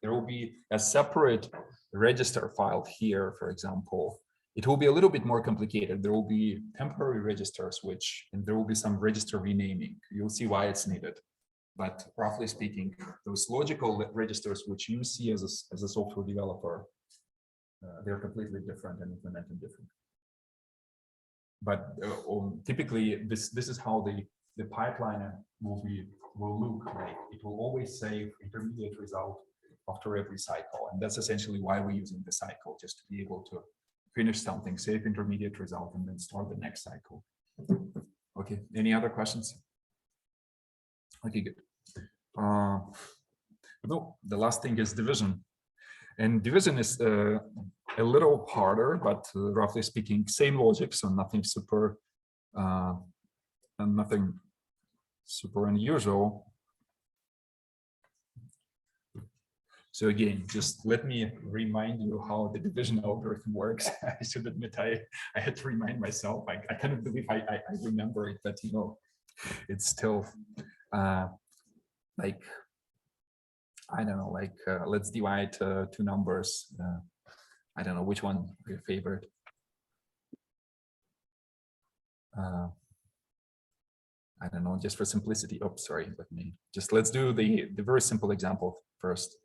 There will be a separate register file here, for example. It will be a little bit more complicated. There will be temporary registers, and there will be some register renaming. You'll see why it's needed. But roughly speaking, those logical registers, which you see as a software developer, they're completely different and implemented different. But typically, this is how the pipeline will look like. It will always save intermediate result after every cycle, and that's essentially why we're using the cycle, just to be able to finish something, save intermediate result, and then start the next cycle. Okay, any other questions? Okay, good. No, the last thing is division. And division is a little harder, but roughly speaking, same logic, so nothing super unusual. So again, just let me remind you how the division algorithm works. I should admit, I had to remind myself. I cannot believe I remember it, but it's still like, I don't know, like let's divide two numbers. I don't know which one your favorite. I don't know, just for simplicity. Oh, sorry, let's do the very simple example first.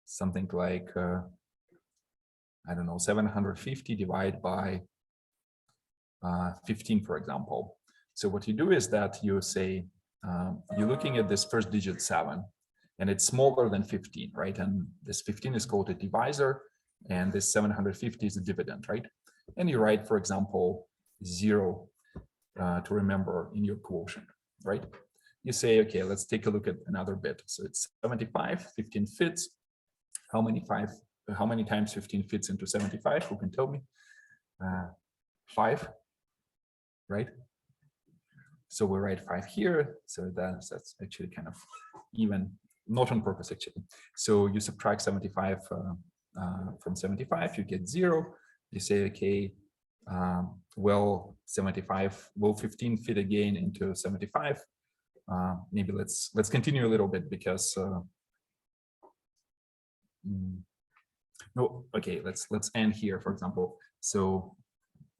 Something like, I don't know, 750 divided by 15, for example. So what you do is that you say, you're looking at this first digit 7, and it's smaller than 15, right? And this 15 is called a divisor, and this 750 is a dividend, right? And you write, for example, 0 to remember in your quotient, right? You say, okay, let's take a look at another bit. So it's 75, 15 fits. How many times 15 fits into 75? Who can tell me? 5, right? So we write 5 here. So that's actually kind of even, not on purpose actually. So you subtract 75 from 75, you get 0. You say, okay, well, 75, will 15 fit again into 75? Maybe let's continue a little bit because no, okay, let's end here, for example. So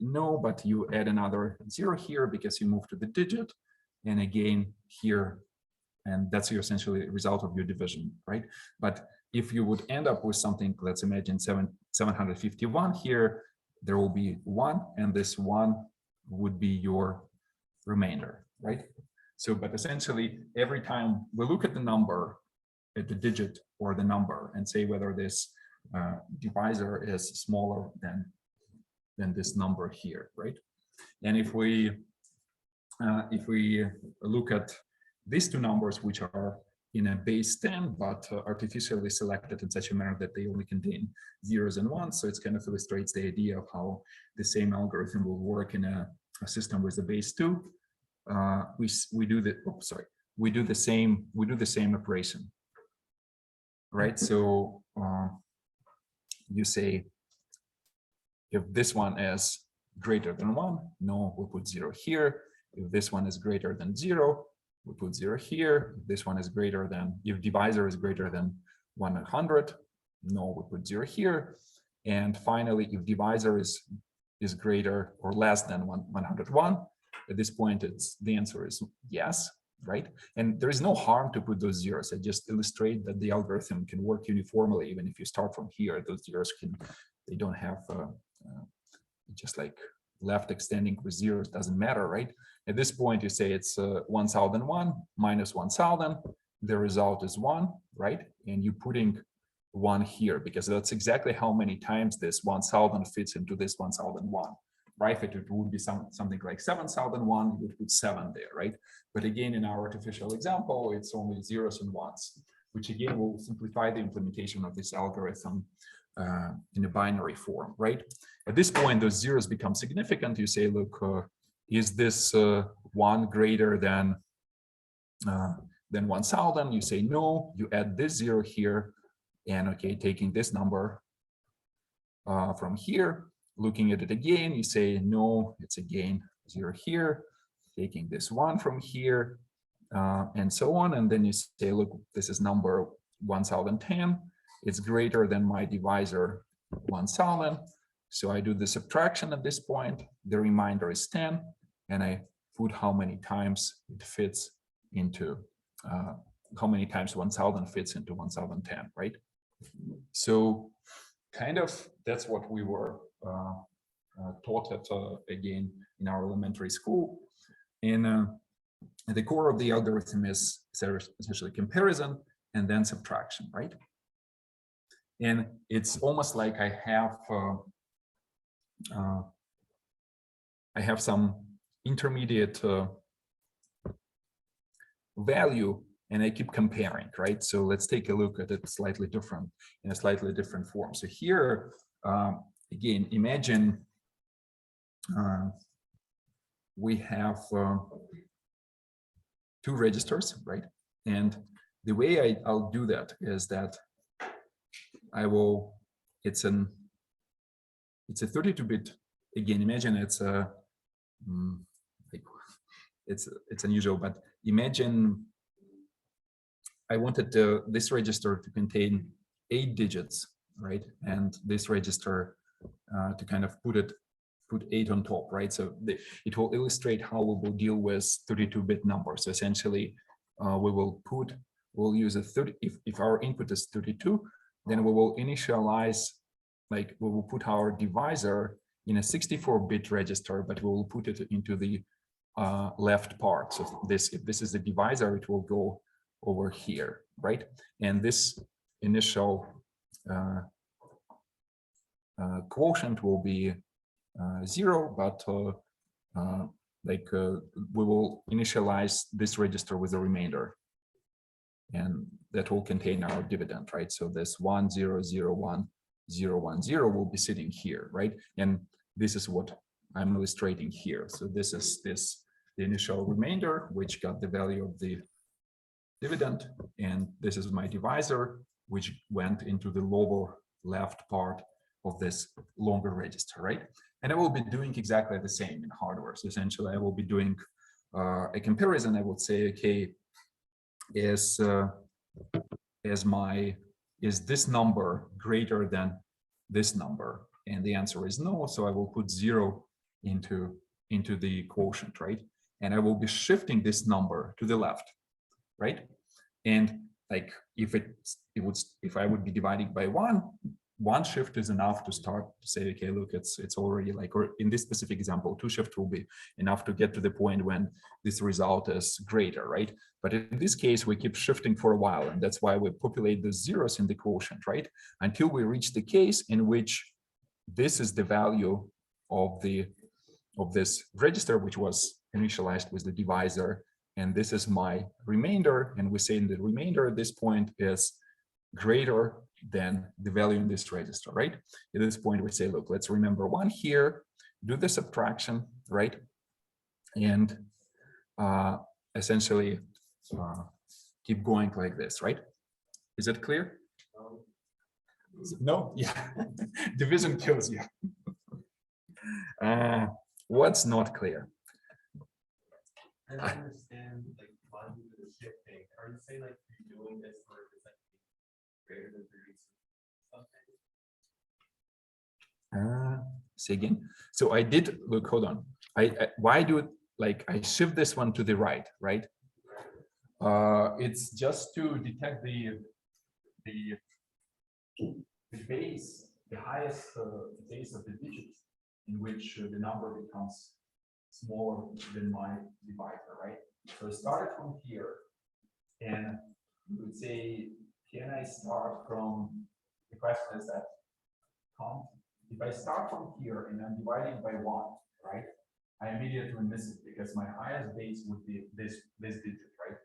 no, but you add another 0 here because you move to the digit, and again here, and that's your essentially result of your division, right? But if you would end up with something, let's imagine 751 here, there will be 1, and this 1 would be your remainder, right? So, but essentially, every time we look at the number, at the digit or the number, and say whether this divisor is smaller than this number here, right? And if we look at these two numbers, which are in a base 10, but artificially selected in such a manner that they only contain zeros and ones, so it kind of illustrates the idea of how the same algorithm will work in a system with a base 2. We do the same operation, right? So you say, if this one is greater than 1, no, we put 0 here. If this one is greater than 0, we put 0 here. If this one is greater than, if divisor is greater than 100, no, we put 0 here. And finally, if divisor is greater or less than 101, at this point, the answer is yes, right? And there is no harm to put those zeros. I just illustrate that the algorithm can work uniformly, even if you start from here. Those zeros they don't have just like left extending with zeros, doesn't matter, right? At this point, you say it's 1001 minus 1000. The result is 1, right? And you're putting 1 here because that's exactly how many times this 1000 fits into this 1001. Right? If it would be something like 7001, you would put 7 there, right? But again, in our artificial example, it's only zeros and ones, which again will simplify the implementation of this algorithm in a binary form, right? At this point, those zeros become significant. You say, look, is this 1 greater than 1000? You say no. You add this 0 here, and okay, taking this number from here, looking at it again, you say no, it's again 0 here, taking this 1 from here, and so on. And then you say, look, this is number 1010. It's greater than my divisor 1000. So I do the subtraction at this point. The remainder is 10, and I put how many times it fits into, how many times 1000 fits into 1010, right? So kind of that's what we were taught at, again, in our elementary school. And the core of the algorithm is essentially comparison and then subtraction, right? And it's almost like I have some intermediate value, and I keep comparing, right? So let's take a look at it slightly different, in a slightly different form. So here, again, imagine we have 2 registers, right? And the way I'll do that is that I will, it's a 32-bit, again, imagine it's a, it's unusual, but imagine I wanted this register to contain 8 digits, right? And this register to kind of put 8 on top, right? So it will illustrate how we will deal with 32-bit numbers. So essentially, we'll use a 30, if our input is 32, then we will initialize, like we will put our divisor in a 64-bit register, but we will put it into the left part. So if this is the divisor, it will go over here, right? And this initial quotient will be 0, but we will initialize this register with a remainder, and that will contain our dividend, right? So this 1 0 0 1 0 1 0 will be sitting here, right? And this is what I'm illustrating here. So this is the initial remainder, which got the value of the dividend, and this is my divisor, which went into the lower left part of this longer register, right? And I will be doing exactly the same in hardware. So essentially, I will be doing a comparison. I would say, okay, is this number greater than this number? And the answer is no. So I will put 0 into the quotient, right? And I will be shifting this number to the left, right? And like if I would be dividing by one shift is enough to start to say, okay, look, it's already like, or in this specific example, 2 shifts will be enough to get to the point when this result is greater, right? But in this case, we keep shifting for a while, and that's why we populate the zeros in the quotient, right? Until we reach the case in which this is the value of this register, which was initialized with the divisor, and this is my remainder, and we say in the remainder at this point is greater than the value in this register, right? At this point, we say, look, let's remember 1 here, do the subtraction, right? And essentially keep going like this, right? Is it clear? No? Yeah. Division kills you. What's not clear? I don't understand, like, why you do the shifting. Are you saying, like, you're doing this for it's like greater than 30 something? Say again. So I did look. Hold on. Why do it? Like I shift this one to the right, right? It's just to detect the base, the highest base of the digits, in which the number becomes smaller than my divisor, right? So I started from here, and we would say, can I start from, the question is that, if I start from here and I'm dividing by 1, right, I immediately miss it because my highest base would be this digit, right?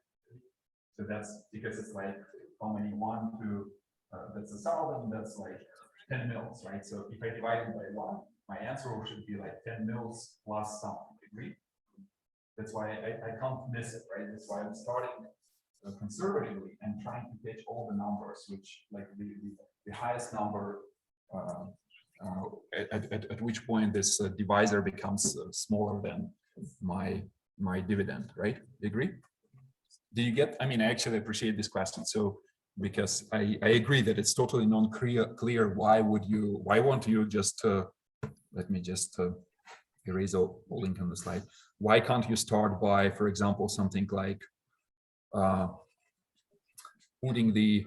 So that's because it's like how many 1 to, that's 1,000, that's like 10 mils, right? So if I divide it by 1, my answer should be like 10 mils plus something, agree? That's why I can't miss it, right? That's why I'm starting conservatively and trying to catch all the numbers, which like the highest number, at which point this divisor becomes smaller my dividend, right? You agree? Do you get? I mean, I actually appreciate this question. So because I agree that it's totally non-clear. Why won't you just let me just erase all link on the slide. Why can't you start by, for example, something like putting the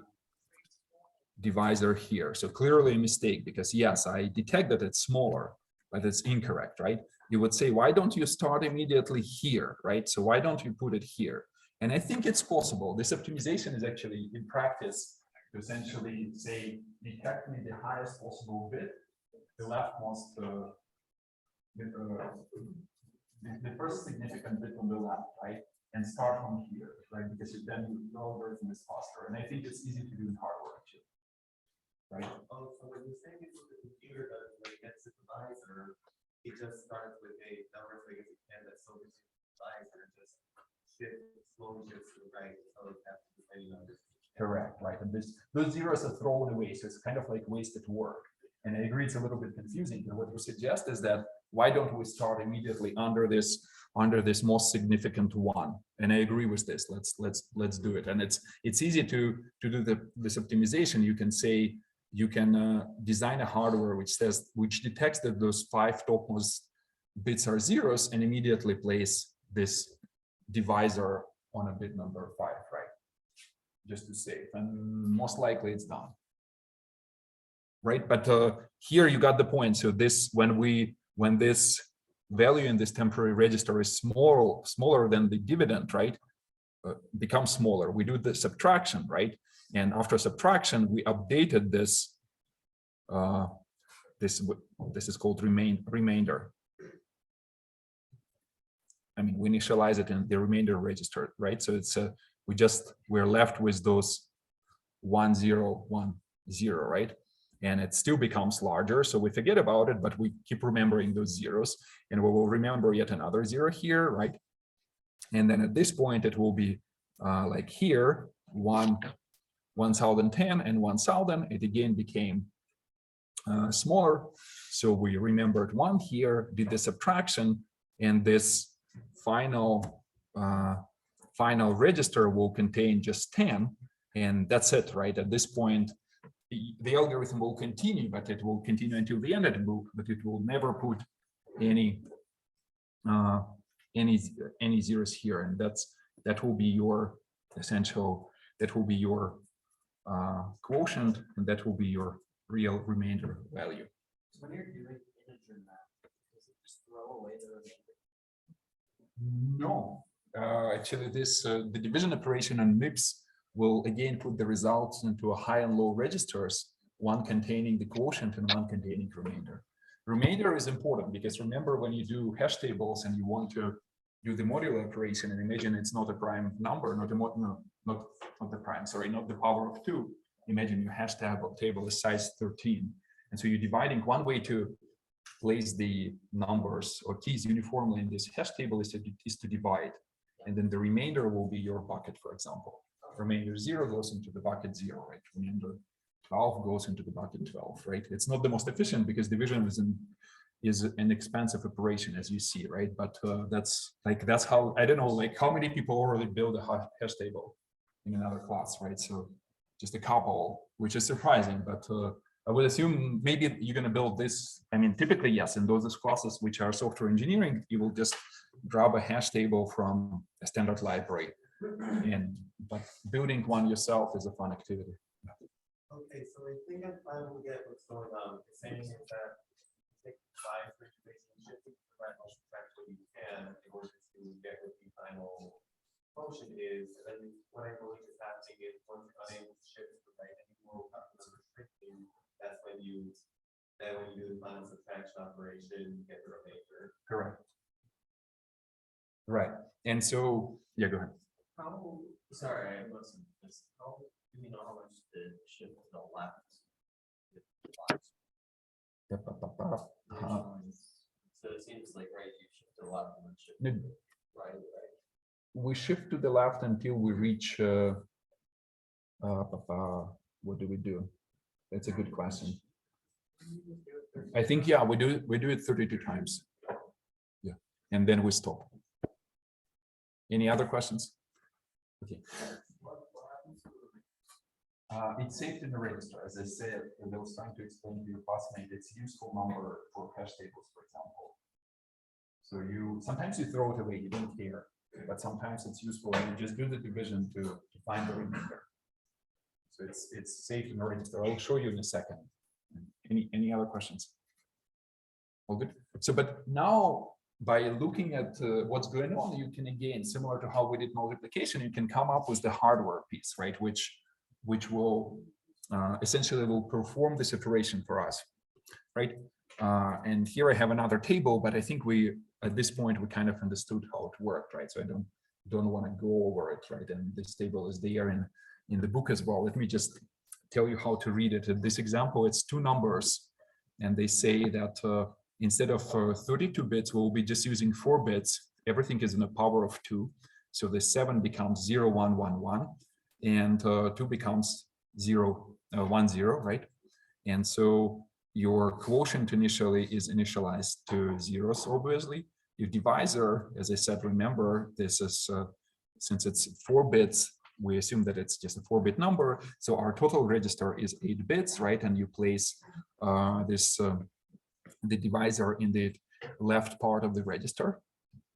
divisor here? So clearly a mistake, because yes, I detect that it's smaller, but it's incorrect, right? You would say, why don't you start immediately here, right? So why don't you put it here? And I think it's possible. This optimization is actually in practice to essentially say, detect me the highest possible bit, the leftmost, the first significant bit on the left, right? And start from here, right? Because then the algorithm is faster. And I think it's easy to do in hardware too, right? Oh, so when you say it's the computer that like gets the divisor, it just starts with a number, so I guess it can that so it's divisor and just slowly shifts to the right, so it has the same numbers. Correct, right? And those zeros are thrown away, so it's kind of like wasted work. And I agree, it's a little bit confusing. And what we suggest is that why don't we start immediately under this most significant one? And I agree with this. Let's do it. And it's easy to do this optimization. You can say you can design a hardware which detects that those 5 topmost bits are zeros and immediately place this divisor on a bit number 5, right? Just to save, and most likely it's done. Right, but here you got the point. So this, when this value in this temporary register is smaller than the dividend, right, becomes smaller. We do the subtraction, right, and after subtraction, we updated this. This is called remainder. I mean, we initialize it in the remainder register, right? So it's we're left with those 1 0 1 0, right? And it still becomes larger, so we forget about it, but we keep remembering those zeros, and we will remember yet another 0 here, right? And then at this point, it will be like here, 1010 and 1000. It again became smaller, so we remembered 1 here, did the subtraction, and this final register will contain just 10, and that's it, right? At this point, the algorithm will continue, but it will continue until the end of the book, but it will never put any zeros here, and that will be your essential, that will be your quotient, and that will be your real remainder value. So when you're doing integer math, does it just throw away the remainder? No, actually, the division operation on MIPS will again put the results into a high and low registers, one containing the quotient and one containing remainder. Remainder is important because remember, when you do hash tables and you want to do the modular operation, and imagine it's not a prime number, not the prime, sorry, not the power of 2. Imagine your hash table is size 13, and so you're dividing. One way to place the numbers or keys uniformly in this hash table is to divide, and then the remainder will be your bucket, for example. Remainder 0 goes into the bucket 0, right? Remainder 12 goes into the bucket 12, right? It's not the most efficient because division is an expensive operation, as you see, right? But that's how, I don't know, like how many people already build a hash table in another class, right? So just a couple, which is surprising, but I would assume maybe you're going to build this. I mean, typically, yes, in those classes which are software engineering, you will just grab a hash table from a standard library. But building one yourself is a fun activity. Okay, so I think I finally get what's going on. It's saying is that take 5 and shift it to the right motion track what you can in order to get what the final function is. And then what I believe is happening is once you're unable to shift to the right and you will have to restricting, that's when you do the final subtraction operation, you get the remainder. Correct. Right. And so, yeah, go ahead. Sorry, I wasn't. How do you know how much the shift to the left? So it seems like, right, you shift to the left and then shift to the right. We shift to the left until we reach what do we do? That's a good question. I think, yeah, we do it 32 times. Yeah. and then we stop. Any other questions? Okay. It's saved in the register. As I said, and I was trying to explain to your classmate, it's a useful number for hash tables, for example. So sometimes you throw it away, you don't care, but sometimes it's useful and you just do the division to find the remainder. So it's saved in the register. I'll show you in a second. Any other questions? All good. So, but now by looking at what's going on, you can again, similar to how we did multiplication, you can come up with the hardware piece, right? Which will essentially will perform this operation for us, right? And here I have another table, but I think at this point we kind of understood how it worked, right? So I don't want to go over it, right? And this table is there in the book as well. Let me just tell you how to read it. In this example, it's two numbers, and they say that instead of 32 bits, we'll be just using 4 bits. Everything is in the power of 2. So the 7 becomes 0, 1, 1, 1, and 2 becomes 0, 1, 0, right? And so your quotient initially is initialized to zeros, obviously. Your divisor, as I said, remember, this is, since it's 4 bits, we assume that it's just a 4-bit number. So our total register is 8 bits, right? And you place the divisor in the left part of the register,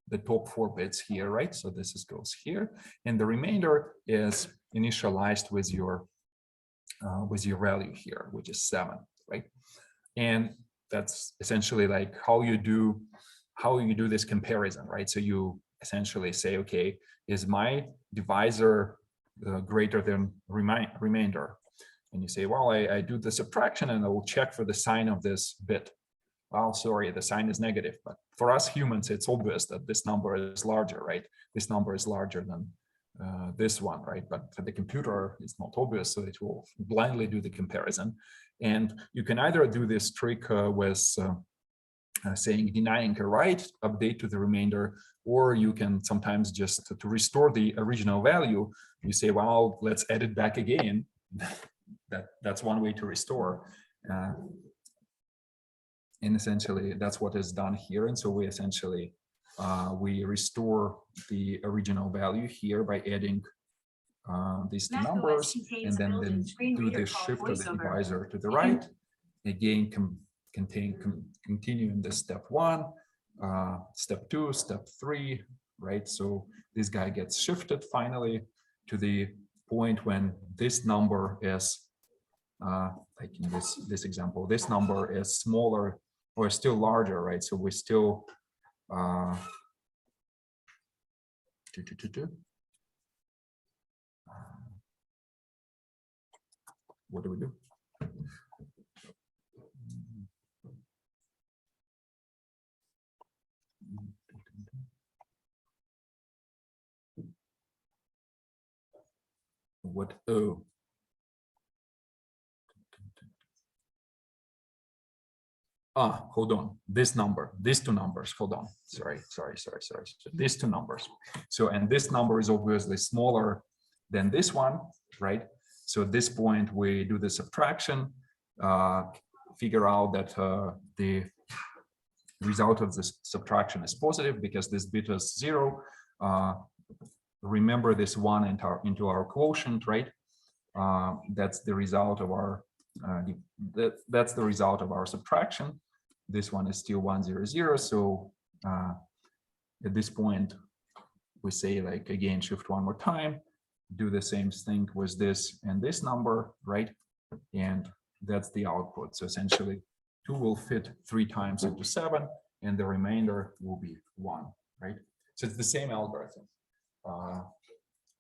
the top 4 bits here, right? So this goes here, and the remainder is initialized with your value here, which is 7, right? And that's essentially like how you do this comparison, right? So you essentially say, okay, is my divisor greater than remainder? And you say, well, I do the subtraction and I will check for the sign of this bit. Well, sorry, the sign is negative, but for us humans, it's obvious that this number is larger, right? This number is larger than this one, right? But for the computer, it's not obvious, so it will blindly do the comparison. And you can either do this trick with saying denying a right, update to the remainder, or you can sometimes just to restore the original value, you say, well, let's add it back again. That's one way to restore. And essentially, that's what is done here. And so we essentially, we restore the original value here by adding these two numbers, and then do this shift of the divisor to the right. Again, continue in the step 1, step 2, step 3, right? So this guy gets shifted finally to the point when this number is, like in this example, this number is smaller or still larger, right? So we still what do we do? What? Oh. Hold on. This number, these two numbers, hold on. Sorry. So these two numbers. So, and this number is obviously smaller than this one, right? So at this point, we do the subtraction, figure out that the result of this subtraction is positive because this bit is 0. Remember this 1 into our quotient, right? That's the result of our that's the result of our subtraction. This one is still 1, 0, 0. So at this point, we say, like, again, shift one more time, do the same thing with this and this number, right? And that's the output. So essentially 2 will fit 3 times into 7, and the remainder will be 1, right? So it's the same algorithm.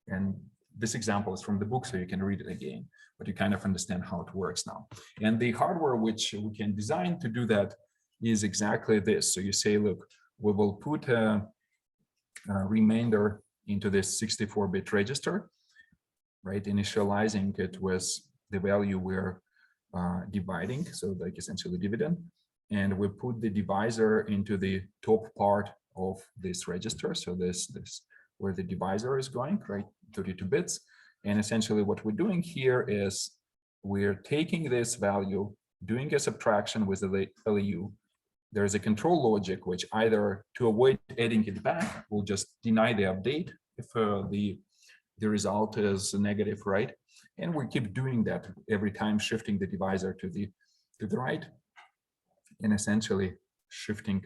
And this example is from the book, so you can read it again, but you kind of understand how it works now. And the hardware which we can design to do that is exactly this. So you say, look, we will put a remainder into this 64-bit register, right? Initializing it with the value we're dividing, so like essentially dividend. And we put the divisor into the top part of this register. So this where the divisor is going, right? 32 bits. And essentially what we're doing here is we're taking this value, doing a subtraction with the LU, there is a control logic, which either to avoid adding it back, will just deny the update if the result is negative, right? And we keep doing that every time, shifting the divisor to the right, and essentially shifting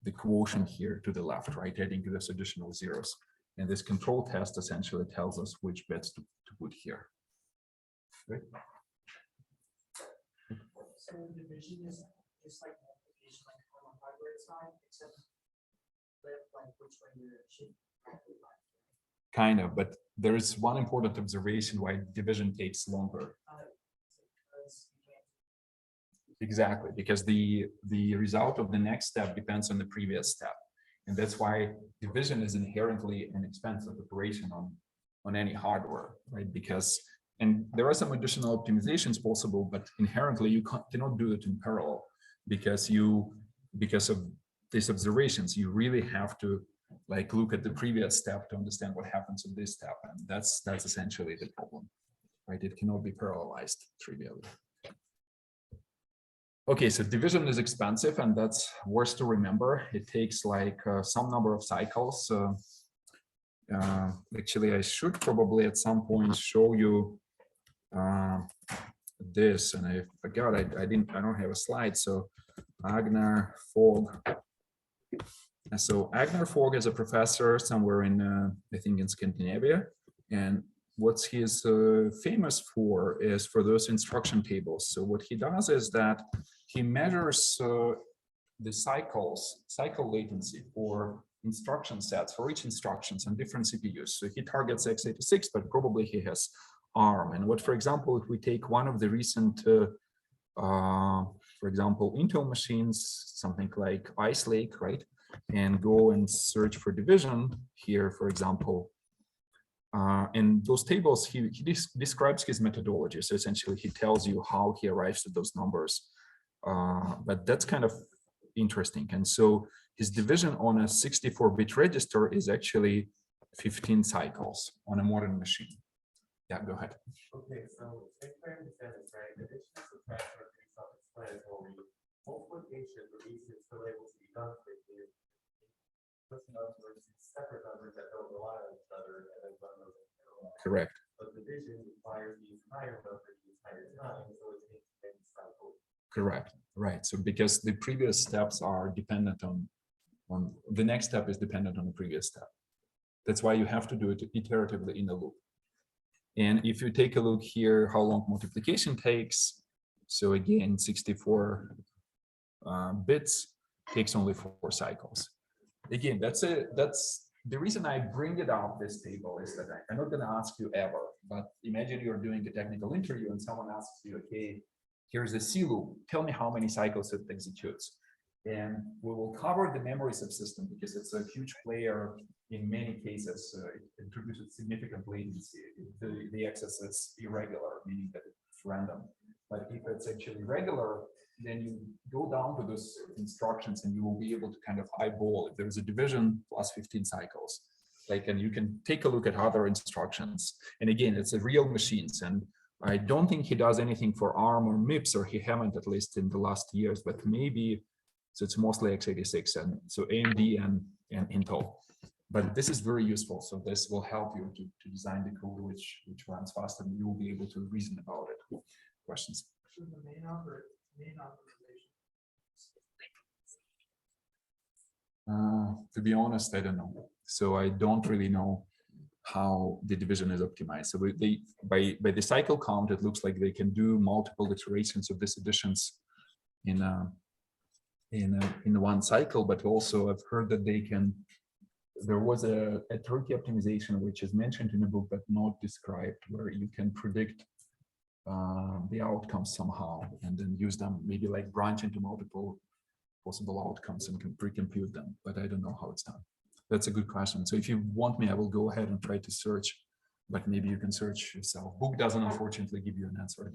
the quotient here to the left, right? Adding this additional zeros. And this control test essentially tells us which bits to put here. Right? So division is just like multiplication, like on the hardware side, except like which way you're shifting. Kind of, but there is one important observation why division takes longer. Exactly, because the result of the next step depends on the previous step. And that's why division is inherently an expensive operation on any hardware, right? Because, and there are some additional optimizations possible, but inherently you cannot do it in parallel because of these observations, you really have to like look at the previous step to understand what happens in this step. And that's essentially the problem, right? It cannot be parallelized trivially. Okay, so division is expensive, and that's worth to remember. It takes like some number of cycles. Actually, I should probably at some point show you this, and I forgot I don't have a slide. So Agnar Fogg. So Agnar Fogg is a professor somewhere in I think in Scandinavia, and what he's famous for is for those instruction tables. So what he does is that he measures the cycle latency for instruction sets for each instructions on different CPUs. So he targets x86, but probably he has ARM. And what, for example, if we take one of the recent, for example, Intel machines, something like Ice Lake, right, and go and search for division here, for example. In those tables, he describes his methodology. So essentially, he tells you how he arrives at those numbers. But that's kind of interesting. And so his division on a 64-bit register is actually 15 cycles on a modern machine. Yeah, go ahead. Okay, so if I understand this right, addition, subtraction are pretty self-explanatory. Multiplication, the reason it's still able to be done quickly is numbers, separate numbers that don't rely on each other, and then run those in parallel. Correct. But division requires the entire number the entire time, so it takes many cycles. Correct. Right. So because the previous steps are dependent on the next step is dependent on the previous step. That's why you have to do it iteratively in a loop. And if you take a look here, how long multiplication takes. So again, 64 bits takes only 4 cycles. Again, that's the reason I bring it up, this table, is that I'm not going to ask you ever, but imagine you're doing a technical interview and someone asks you, okay, here's a C loop, tell me how many cycles it executes. And we will cover the memory subsystem because it's a huge player in many cases. It introduces significant latency. The access is irregular, meaning that it's random. But if it's actually regular, then you go down to those instructions and you will be able to kind of eyeball if there's a division plus 15 cycles. Like, and you can take a look at other instructions. And again, it's a real machines. And I don't think he does anything for ARM or MIPS, or he haven't at least in the last years, but maybe, so it's mostly x86 and so AMD and Intel. But this is very useful. So this will help you to design the code which runs fast, and you will be able to reason about it. Questions? So the main authorization. To be honest, I don't know. So I don't really know how the division is optimized. So by the cycle count, it looks like they can do multiple iterations of these additions in one cycle. But also, I've heard that they can. There was a tricky optimization which is mentioned in the book but not described, where you can predict the outcomes somehow and then use them, maybe like branch into multiple possible outcomes and can pre-compute them. But I don't know how it's done. That's a good question. So if you want me, I will go ahead and try to search, but maybe you can search yourself. Book doesn't unfortunately give you an answer.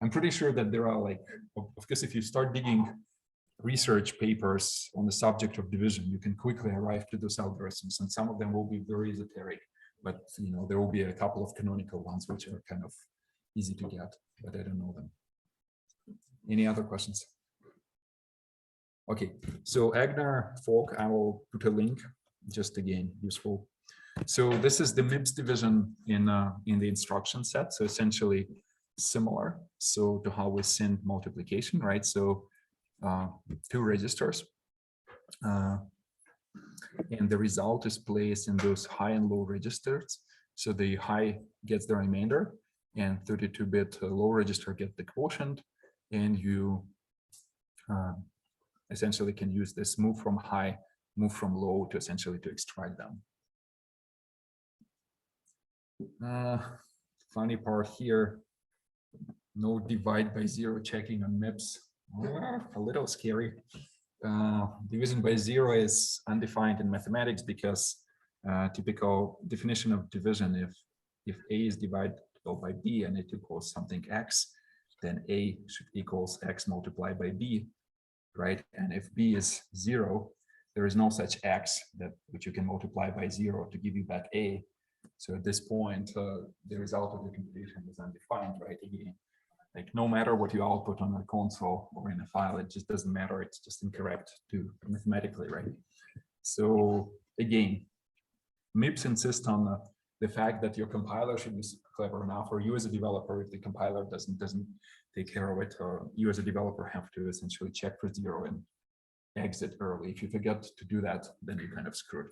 I'm pretty sure that there are, like, of course, if you start digging research papers on the subject of division, you can quickly arrive to those algorithms, and some of them will be very esoteric, but there will be a couple of canonical ones which are kind of easy to get, but I don't know them. Any other questions? Okay, so Agner fork, I will put a link, just again, useful. So this is the MIPS division in the instruction set. So essentially similar so to how we send multiplication, right? So two registers. And the result is placed in those high and low registers. So the high gets the remainder and 32-bit low register get the quotient, and you essentially can use this move from high, move from low to essentially to extract them. Funny part here, no divide by zero checking on MIPS. A little scary. Division by zero is undefined in mathematics because typical definition of division, if A is divided by B and it equals something X, then A should equals X multiplied by B, right? And if B is zero, there is no such X that which you can multiply by zero to give you back A. So at this point, the result of the computation is undefined, right? Again, like no matter what you output on a console or in a file, it just doesn't matter. It's just incorrect to mathematically, right? So again, MIPS insists on the fact that your compiler should be clever enough, or you as a developer, if the compiler doesn't take care of it, or you as a developer have to essentially check for zero and exit early. If you forget to do that, then you're kind of screwed.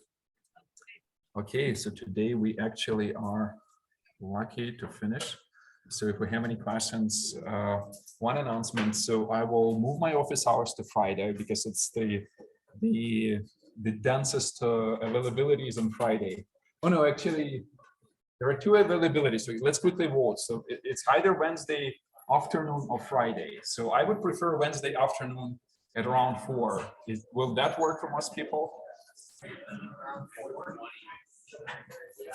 Okay, so today we actually are lucky to finish. So if we have any questions, one announcement. So I will move my office hours to Friday because it's the densest availability is on Friday. Oh no, actually, there are two availabilities. So let's quickly vote. So it's either Wednesday afternoon or Friday. So I would prefer Wednesday afternoon at around 4. Will that work for most people?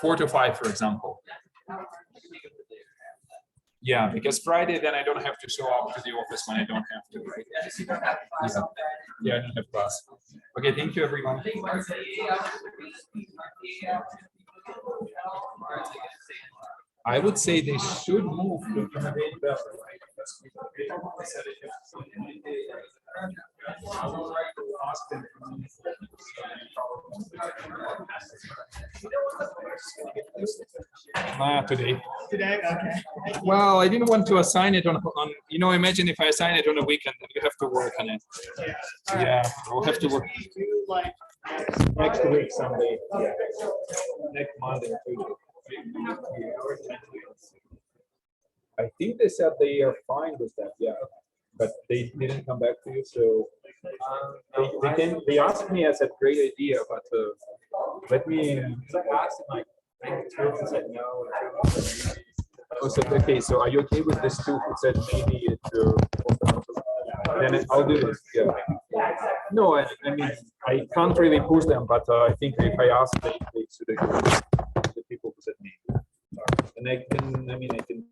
4 to 5, for example. Yeah, because Friday, then I don't have to show up to the office when I don't have to, right? Yeah, I don't have class. Okay, thank you, everyone. I would say they should move to accommodate better, right? Today. Today, okay. Well, I didn't want to assign it on imagine if I assign it on a weekend, then you have to work on it. Yeah, we'll have to work. Do like Next week, someday. Next Monday, Tuesday. I think they said they are fine with that, yeah. But they didn't come back to you, so they asked me as a great idea, but let me. I asked them like, said no. Oh, so okay, so are you okay with this too? Who said maybe it then I'll do this. Yeah. No, I mean I can't really push them, but I think if I ask, they should agree. The people who said maybe, and I can